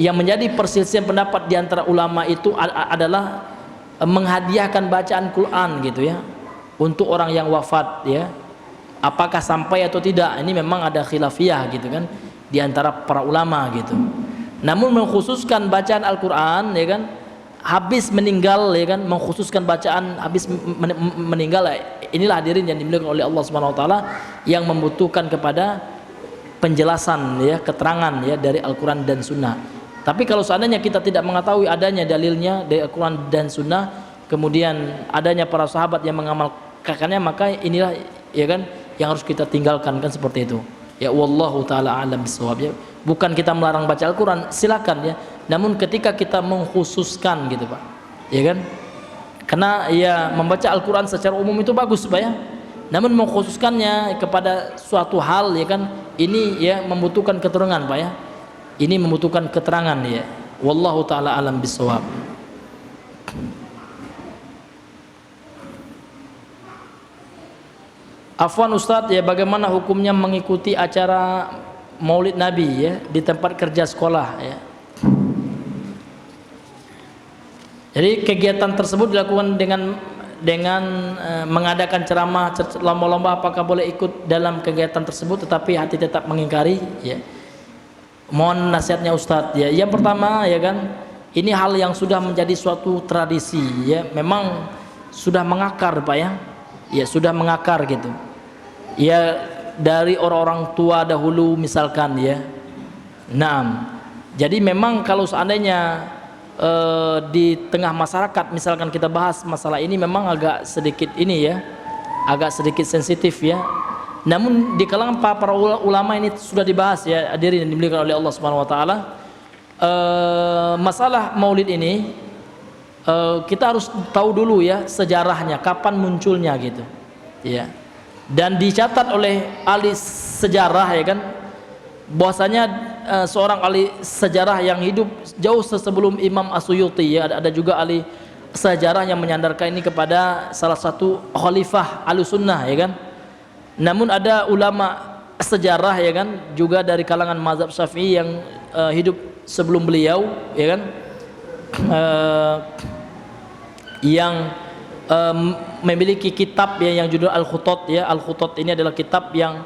yang menjadi perselisihan pendapat di antara ulama itu adalah menghadiahkan bacaan Quran gitu ya untuk orang yang wafat ya, apakah sampai atau tidak. Ini memang ada khilafiyah gitu kan di antara para ulama gitu. Namun mengkhususkan bacaan Al-Quran ya kan, habis meninggal ya kan, mengkhususkan bacaan habis meninggal, inilah hadirin yang dimuliakan oleh Allah Subhanahu Wa Taala, yang membutuhkan kepada penjelasan ya, keterangan ya dari Al-Quran dan Sunnah. Tapi kalau seandainya kita tidak mengetahui adanya dalilnya dari Al-Quran dan Sunnah, kemudian adanya para sahabat yang mengamalkannya, maka inilah ya kan yang harus kita tinggalkan kan, seperti itu ya. Wallahu taala alam bisawab ya. Bukan kita melarang baca Al-Quran, silakan ya, namun ketika kita mengkhususkan gitu Pak ya kan, karena ya membaca Al-Quran secara umum itu bagus Pak ya, namun mengkhususkannya kepada suatu hal ya kan, ini ya membutuhkan keterangan Pak ya, ini membutuhkan keterangan ya. Wallahu taala alam bisawab. Afwan Ustadz ya, bagaimana hukumnya mengikuti acara Maulid Nabi ya di tempat kerja sekolah ya? Jadi kegiatan tersebut dilakukan dengan mengadakan ceramah, lomba-lomba, apakah boleh ikut dalam kegiatan tersebut tetapi hati tetap mengingkari ya? Mohon nasihatnya Ustadz ya. Yang pertama ya kan, ini hal yang sudah menjadi suatu tradisi ya, memang sudah mengakar Pak ya, ya sudah mengakar gitu ya, dari orang-orang tua dahulu misalkan ya. Nah, jadi memang kalau seandainya di tengah masyarakat misalkan kita bahas masalah ini, memang agak sedikit ini ya, agak sedikit sensitif ya. Namun di kalangan para ulama ini sudah dibahas ya, hadirin yang dimuliakan oleh Allah Subhanahu Wa Taala. Masalah Maulid ini kita harus tahu dulu ya sejarahnya, kapan munculnya gitu ya. Dan dicatat oleh ahli sejarah ya kan, bahwasanya seorang ahli sejarah yang hidup jauh sebelum Imam As-Suyuti ya, ada juga ahli sejarah yang menyandarkan ini kepada salah satu khalifah Ahlussunnah ya kan. Namun ada ulama sejarah ya kan, juga dari kalangan mazhab Syafi'i yang hidup sebelum beliau ya kan, yang memiliki kitab ya, yang judul Al-Khutat ya. Al-Khutat ini adalah kitab yang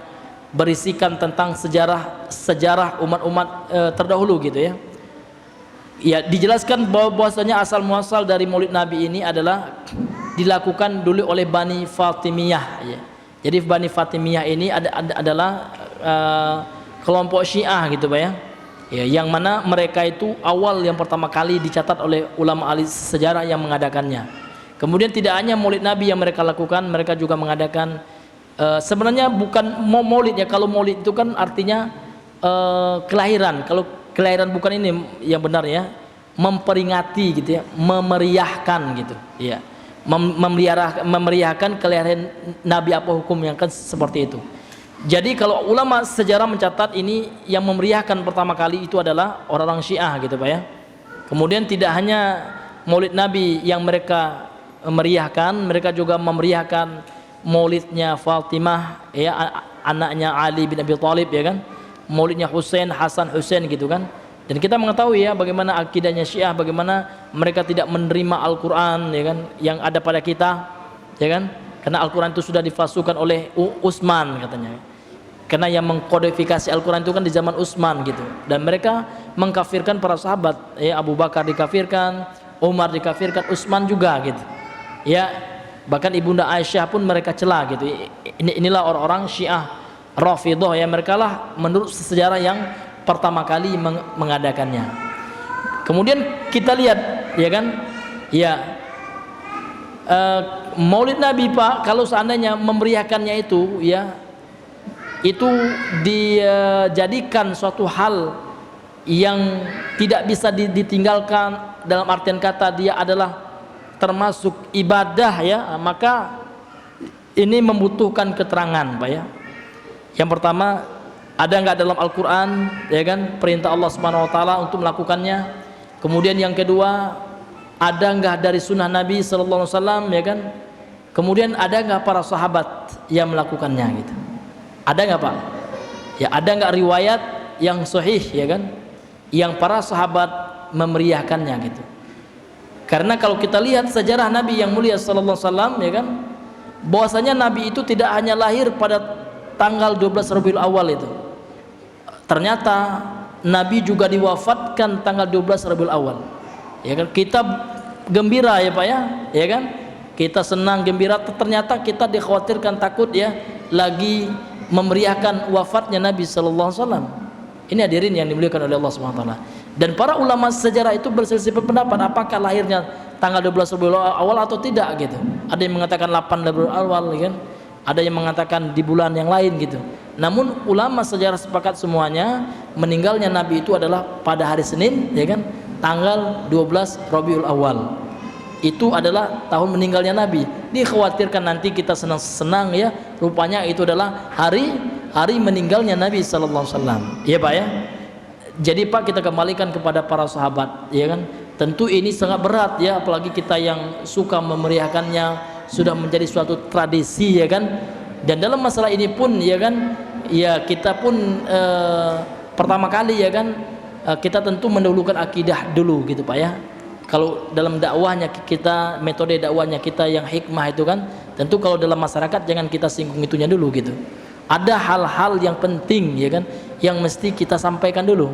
berisikan tentang sejarah umat-umat terdahulu gitu ya. Ya, dijelaskan bahwasanya asal muasal dari Maulid Nabi ini adalah dilakukan dulu oleh Bani Fatimiyah ya. Jadi Bani Fatimiyah ini adalah kelompok Syiah gitu Pak ya. Ya, yang mana mereka itu awal yang pertama kali dicatat oleh ulama ahli sejarah yang mengadakannya. Kemudian tidak hanya Maulid Nabi yang mereka lakukan, mereka juga mengadakan sebenarnya bukan Maulid ya. Kalau Maulid itu kan artinya kelahiran. Kalau kelahiran bukan ini yang benar ya, memperingati gitu ya, memeriahkan gitu ya, memeriahkan kelahiran Nabi apa hukum yang kan seperti itu. Jadi kalau ulama sejarah mencatat ini yang memeriahkan pertama kali itu adalah orang-orang Syiah gitu Pak ya. Kemudian tidak hanya Maulid Nabi yang mereka meriahkan, mereka juga memeriahkan Maulidnya Fatimah ya, anaknya Ali bin Abi Thalib ya kan, Maulidnya Husain, Hasan Husain gitu kan. Dan kita mengetahui ya bagaimana akidahnya Syiah, bagaimana mereka tidak menerima Al-Qur'an ya kan yang ada pada kita ya kan, karena Al-Qur'an itu sudah difasukan oleh Utsman katanya. Karena yang mengkodifikasi Al-Qur'an itu kan di zaman Utsman gitu. Dan mereka mengkafirkan para sahabat ya, Abu Bakar dikafirkan, Umar dikafirkan, Utsman juga gitu. Ya, bahkan Ibunda Aisyah pun mereka cela gitu. Inilah orang-orang Syiah Rafidhah ya, mereka lah menurut sejarah yang pertama kali mengadakannya. Kemudian kita lihat ya kan ya, Maulid Nabi Pak, kalau seandainya memeriahkannya itu ya, itu dijadikan suatu hal yang tidak bisa ditinggalkan, dalam artian kata dia adalah termasuk ibadah ya, maka ini membutuhkan keterangan Pak ya. Yang pertama, ada nggak dalam Al-Quran ya kan perintah Allah Subhanahu Wa Taala untuk melakukannya. Kemudian yang kedua, ada nggak dari sunnah Nabi Sallallahu Alaihi Wasallam ya kan. Kemudian ada nggak para sahabat yang melakukannya gitu. Ada nggak Pak? Ya, ada nggak riwayat yang sahih ya kan, yang para sahabat memeriahkannya gitu. Karena kalau kita lihat sejarah Nabi yang mulia Sallallahu Alaihi Wasallam ya kan, bahwasanya Nabi itu tidak hanya lahir pada tanggal 12 Rabiul Awal itu. Ternyata Nabi juga diwafatkan tanggal 12 Rabiul Awal. Ya kan, kita gembira ya Pak ya, ya kan? Kita senang gembira, ternyata kita dikhawatirkan takut ya lagi memeriahkan wafatnya Nabi sallallahu alaihi wasallam. Ini hadirin yang dimuliakan oleh Allah Subhanahu wa taala. Dan para ulama sejarah itu berselisih pendapat apakah lahirnya tanggal 12 Rabiul Awal atau tidak gitu. Ada yang mengatakan 8 Rabiul Awal ya kan? Ada yang mengatakan di bulan yang lain gitu. Namun ulama sejarah sepakat semuanya meninggalnya Nabi itu adalah pada hari Senin ya kan, tanggal 12 Rabiul Awal. Itu adalah tahun meninggalnya Nabi. Dikhawatirkan nanti kita senang-senang ya, rupanya itu adalah hari meninggalnya Nabi sallallahu alaihi wasallam. Iya Pak ya. Jadi Pak, kita kembalikan kepada para sahabat ya kan. Tentu ini sangat berat ya, apalagi kita yang suka memeriahkannya, sudah menjadi suatu tradisi ya kan. Dan dalam masalah ini pun ya kan, ya kita pun pertama kali ya kan, kita tentu mendahulukan akidah dulu gitu Pak ya. Kalau dalam dakwahnya kita, metode dakwahnya kita yang hikmah itu kan, tentu kalau dalam masyarakat jangan kita singgung itunya dulu gitu. Ada hal-hal yang penting ya kan, yang mesti kita sampaikan dulu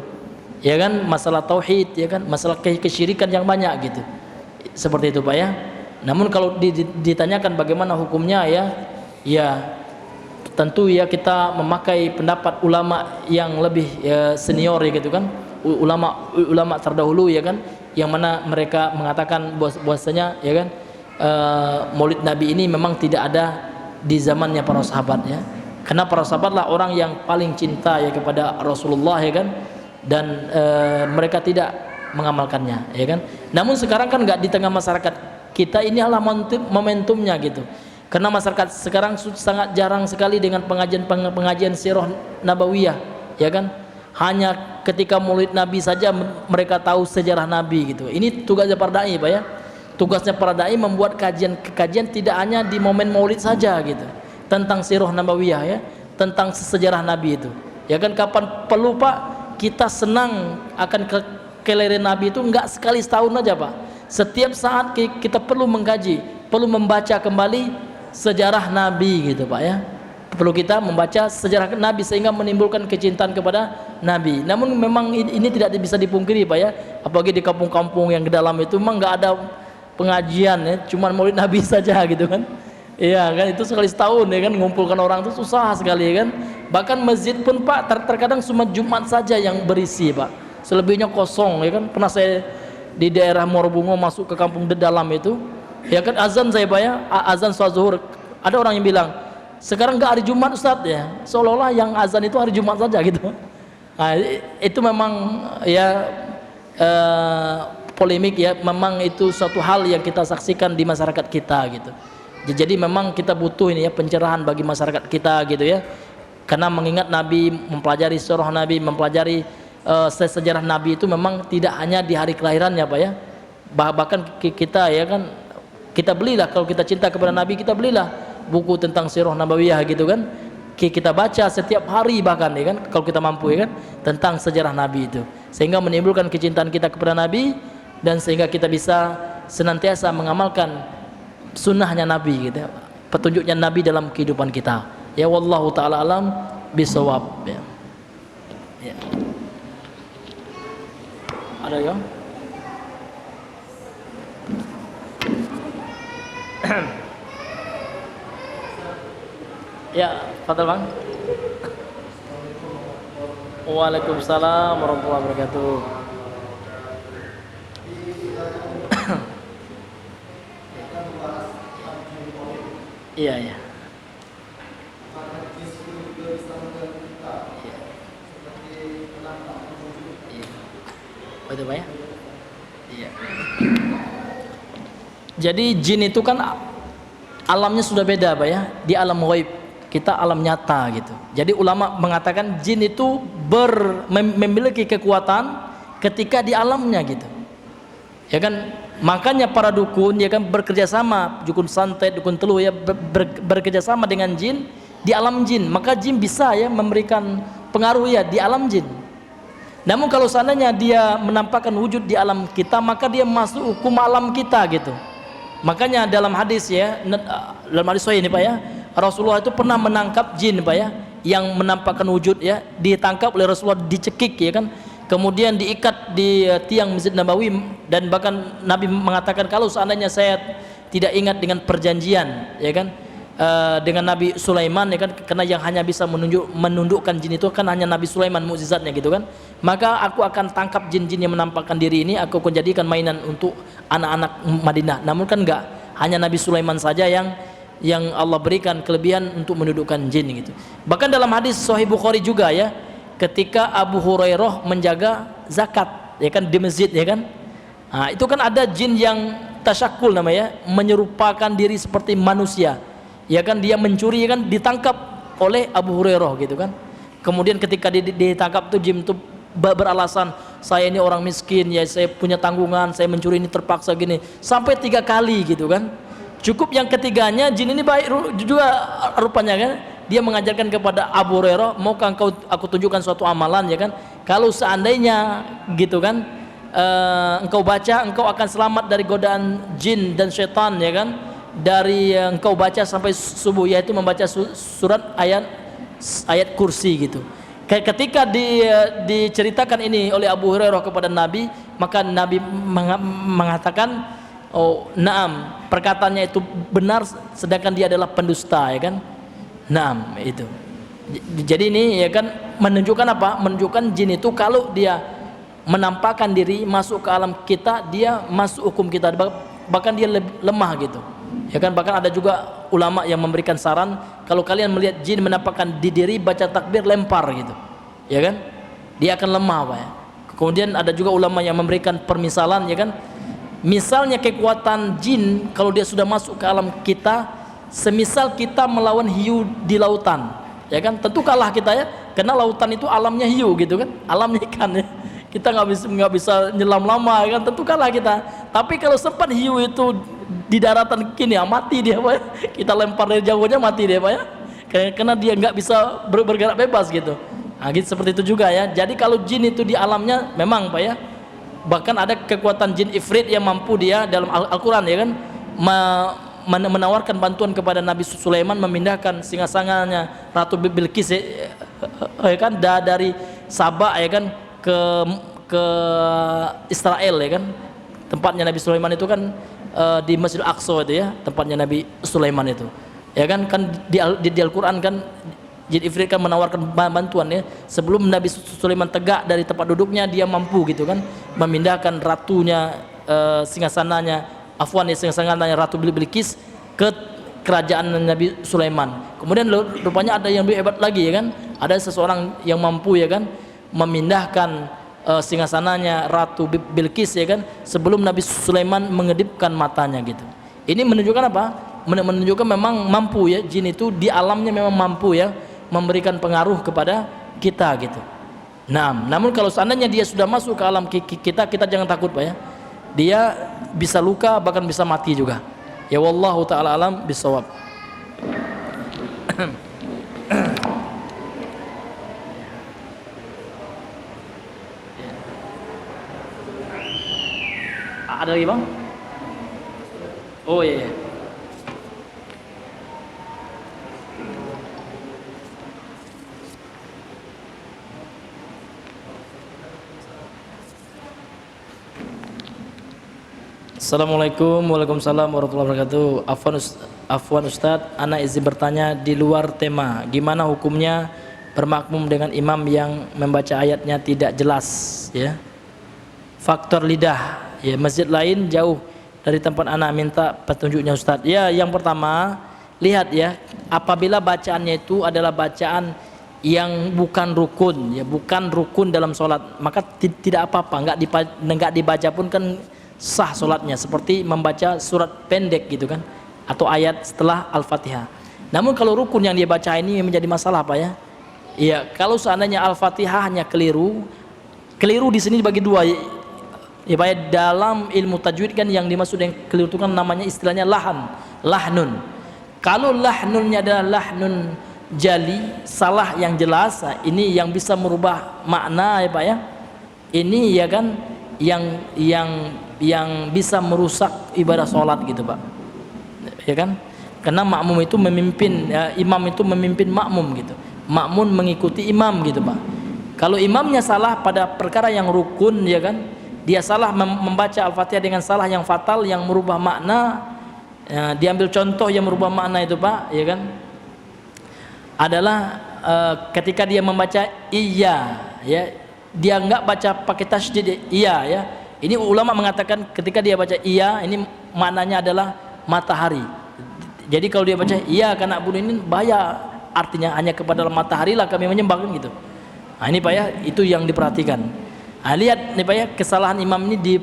ya kan, masalah tauhid ya kan, masalah kesyirikan yang banyak gitu, seperti itu Pak ya. Namun kalau ditanyakan bagaimana hukumnya ya tentu ya kita memakai pendapat ulama yang lebih senior ya gitu kan, ulama terdahulu ya kan, yang mana mereka mengatakan bahwasanya ya kan, Maulid Nabi ini memang tidak ada di zamannya para sahabat ya, karena para sahabatlah orang yang paling cinta ya kepada Rasulullah ya kan, dan mereka tidak mengamalkannya ya kan. Namun sekarang kan nggak di tengah masyarakat kita, ini adalah momentumnya gitu, karena masyarakat sekarang sangat jarang sekali dengan pengajian sirah nabawiyah ya kan. Hanya ketika Maulid Nabi saja mereka tahu sejarah Nabi gitu. Ini tugasnya para dai Pak ya. Tugasnya para dai membuat kajian tidak hanya di momen Maulid saja gitu, tentang sirah nabawiyah ya, tentang sejarah Nabi itu ya kan. Kapan perlu Pak kita senang akan kelahiran Nabi itu, enggak sekali setahun aja Pak. Setiap saat kita perlu mengkaji, perlu membaca kembali sejarah Nabi gitu Pak ya. perlu kita membaca sejarah Nabi sehingga menimbulkan kecintaan kepada Nabi. Namun memang ini tidak bisa dipungkiri Pak ya, apalagi di kampung-kampung yang ke dalam itu memang nggak ada pengajian ya, cuma maulid Nabi saja gitu kan. Iya kan, itu sekali setahun ya kan, ngumpulkan orang itu susah sekali ya kan. Bahkan masjid pun Pak terkadang cuma Jumat saja yang berisi Pak, selebihnya kosong ya kan. Pernah saya di daerah Muarbungo masuk ke kampung di dalam itu ya kan, azan saya Pak ya, azan sholat zuhur, ada orang yang bilang sekarang nggak hari Jumat Ustadz ya, seolah-olah yang azan itu hari Jumat saja gitu. Nah, itu memang ya polemik ya, memang itu suatu hal yang kita saksikan di masyarakat kita gitu. Jadi memang kita butuh ini ya, pencerahan bagi masyarakat kita gitu ya, karena mengingat Nabi, mempelajari sirah Nabi, mempelajari sejarah Nabi itu memang tidak hanya di hari kelahirannya Pak ya, bahkan kita ya kan, kita belilah, kalau kita cinta kepada Nabi, kita belilah buku tentang sirah nabawiyah gitu kan, kita baca setiap hari bahkan ya kan, kalau kita mampu ya kan, tentang sejarah Nabi itu, sehingga menimbulkan kecintaan kita kepada Nabi, dan sehingga kita bisa senantiasa mengamalkan sunnahnya Nabi gitu, petunjuknya Nabi dalam kehidupan kita ya. Wallahu ta'ala alam bisawab ya. Ya. Ada ya? Ya, fadal Bang. Waalaikumsalam warahmatullahi wabarakatuh. Iya, iya. Betul Pak ya? Iya. Jadi jin itu kan alamnya sudah beda Pak ya, di alam ghaib, kita alam nyata gitu. Jadi ulama mengatakan jin itu memiliki kekuatan ketika di alamnya gitu. Ya kan, makanya para dukun ya kan bekerja sama, dukun santet, dukun teluh ya bekerja sama dengan jin di alam jin. Maka jin bisa ya memberikan pengaruh ya di alam jin. Namun kalau seandainya dia menampakkan wujud di alam kita, maka dia masuk hukum alam kita gitu. Makanya dalam hadis ya, dalam hadis sahih ini Pak ya, Rasulullah itu pernah menangkap jin Pak ya, yang menampakkan wujud ya, ditangkap oleh Rasulullah, dicekik ya kan, kemudian diikat di tiang Masjid Nabawi, dan bahkan Nabi mengatakan kalau seandainya saya tidak ingat dengan perjanjian ya kan, dengan Nabi Sulaiman ya kan, karena yang hanya bisa menundukkan jin itu kan hanya Nabi Sulaiman mukjizatnya gitu kan, maka aku akan tangkap jin-jin yang menampakkan diri ini, aku akan jadikan mainan untuk anak-anak Madinah. Namun kan enggak, hanya Nabi Sulaiman saja yang Allah berikan kelebihan untuk menundukkan jin gitu. Bahkan dalam hadis Sahih Bukhari juga ya, ketika Abu Hurairah menjaga zakat ya kan di masjid ya kan, nah, itu kan ada jin yang tasyakul namanya, menyerupakan diri seperti manusia ya kan, dia mencuri ya kan, ditangkap oleh Abu Hurairah gitu kan. Kemudian ketika ditangkap tuh jin itu beralasan, saya ini orang miskin ya, saya punya tanggungan, saya mencuri ini terpaksa gini, sampai 3 kali gitu kan. Cukup yang ketiganya jin ini baik juga rupanya kan, dia mengajarkan kepada Abu Hurairah, maukah aku tunjukkan suatu amalan ya kan, kalau seandainya gitu kan, engkau baca, engkau akan selamat dari godaan jin dan syaitan ya kan, dari engkau baca sampai subuh, yaitu membaca surat ayat kursi gitu. Ketika diceritakan ini oleh Abu Hurairah kepada Nabi, maka Nabi mengatakan, oh naam, perkataannya itu benar, sedangkan dia adalah pendusta ya kan. Naam, itu. Jadi ini ya kan menunjukkan apa? Menunjukkan jin itu kalau dia menampakkan diri masuk ke alam kita, dia masuk hukum kita, bahkan dia lemah gitu. Ya kan, bahkan ada juga ulama yang memberikan saran, kalau kalian melihat jin menampakkan di diri, baca takbir, lempar gitu. Ya kan? Dia akan lemah Pak ya. Kemudian ada juga ulama yang memberikan permisalan ya kan. Misalnya kekuatan jin kalau dia sudah masuk ke alam kita, semisal kita melawan hiu di lautan. Ya kan? Tentu kalah kita ya, karena lautan itu alamnya hiu gitu kan, alamnya ikan ya. Kita nggak bisa nyelam lama ya kan, tentu kalah kita. Tapi kalau sempat hiu itu di daratan kini ya, mati dia Pak ya. Kita lempar dari jauhnya, mati dia Pak ya, karena dia nggak bisa bergerak bebas gitu. Nah, gitu, seperti itu juga ya. Jadi kalau jin itu di alamnya memang Pak ya, bahkan ada kekuatan jin ifrit yang mampu dia dalam Al-Quran ya kan, menawarkan bantuan kepada Nabi Sulaiman memindahkan singgasananya Ratu Bilqis ya kan dari Sabah ya kan ke Israel ya kan. Tempatnya Nabi Sulaiman itu kan di Masjidil Aqsa itu ya, tempatnya Nabi Sulaiman itu. Ya kan di Al-Qur'an kan Jin Ifrit kan menawarkan bantuan ya. Sebelum Nabi Sulaiman tegak dari tempat duduknya, dia mampu gitu kan memindahkan ratunya singgasananya Ratu Bilqis ke kerajaan Nabi Sulaiman. Kemudian rupanya ada yang lebih hebat lagi ya kan. Ada seseorang yang mampu ya kan memindahkan singgasananya Ratu Bilqis ya kan sebelum Nabi Sulaiman mengedipkan matanya gitu. Ini menunjukkan apa? Menunjukkan memang mampu ya, jin itu di alamnya memang mampu ya memberikan pengaruh kepada kita gitu. Nah, namun kalau seandainya dia sudah masuk ke alam kita jangan takut Pak ya. Dia bisa luka bahkan bisa mati juga. Ya wallahu taala alam bisawab. Ada lagi Bang? Oh iya. Assalamualaikum, waalaikumsalam warahmatullahi wabarakatuh. Afwan Ustadz, anak izin bertanya di luar tema. Gimana hukumnya bermakmum dengan imam yang membaca ayatnya tidak jelas ya? Faktor lidah ya, masjid lain jauh dari tempat anak, minta petunjuknya Ustadz. Ya, yang pertama lihat ya, apabila bacaannya itu adalah bacaan yang bukan rukun ya, bukan rukun dalam sholat, maka tidak apa-apa, enggak dibaca pun kan sah sholatnya, seperti membaca surat pendek gitu kan, atau ayat setelah Al-Fatihah. Namun kalau rukun yang dia baca ini menjadi masalah Pak ya. Iya, kalau seandainya Al-Fatihah hanya keliru di sini dibagi dua ya Pak ya. Dalam ilmu tajwid kan yang dimaksud yang keliru itu kan namanya istilahnya lahnun. Kalau lahnunnya adalah lahnun jali, salah yang jelas, nah ini yang bisa merubah makna ya Pak ya. Ini ya kan yang bisa merusak ibadah sholat gitu Pak ya kan, karena makmum itu memimpin ya, imam itu memimpin makmum gitu, makmum mengikuti imam gitu Pak. Kalau imamnya salah pada perkara yang rukun ya kan, dia salah membaca Al-Fatihah dengan salah yang fatal yang merubah makna ya, diambil contoh yang merubah makna itu Pak ya kan, adalah ketika dia membaca iya ya, dia enggak baca pakai tasydid iya ya. Ini ulama mengatakan ketika dia baca iya, ini maknanya adalah matahari. Jadi kalau dia baca iya karena bunuh ini bahaya, artinya hanya kepada matahari lah kami menyembah kan gitu. Nah ini Pak ya, itu yang diperhatikan. Nah, lihat nih Pak ya, kesalahan imam ini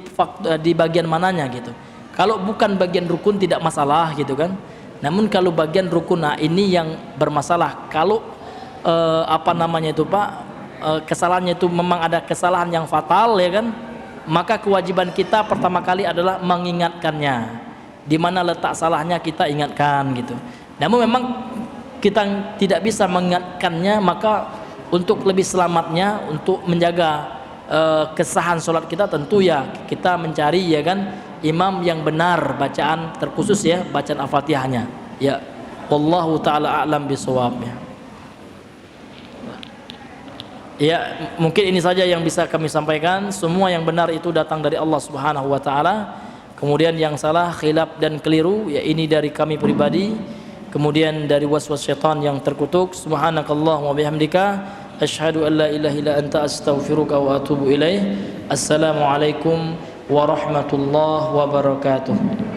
di bagian mananya gitu. Kalau bukan bagian rukun tidak masalah gitu kan. Namun kalau bagian rukun, nah ini yang bermasalah. Kalau apa namanya itu Pak, kesalahannya itu memang ada kesalahan yang fatal ya kan, maka kewajiban kita pertama kali adalah mengingatkannya. Di mana letak salahnya kita ingatkan gitu. Namun memang kita tidak bisa mengingatkannya, maka untuk lebih selamatnya, untuk menjaga kesahan sholat kita, tentu ya kita mencari ya kan imam yang benar bacaan, terkhusus ya bacaan Al-Fatihahnya ya. Wallahu ta'ala a'lam bisawab ya. Ya, mungkin ini saja yang bisa kami sampaikan. Semua yang benar itu datang dari Allah Subhanahu wa taala. Kemudian yang salah, khilaf dan keliru ya ini dari kami pribadi. Kemudian dari waswas syaitan yang terkutuk. Subhanakallahumma bihamdika asyhadu an la ilaha illa anta astaghfiruka wa atubu ilaih. Assalamualaikum warahmatullahi wabarakatuh.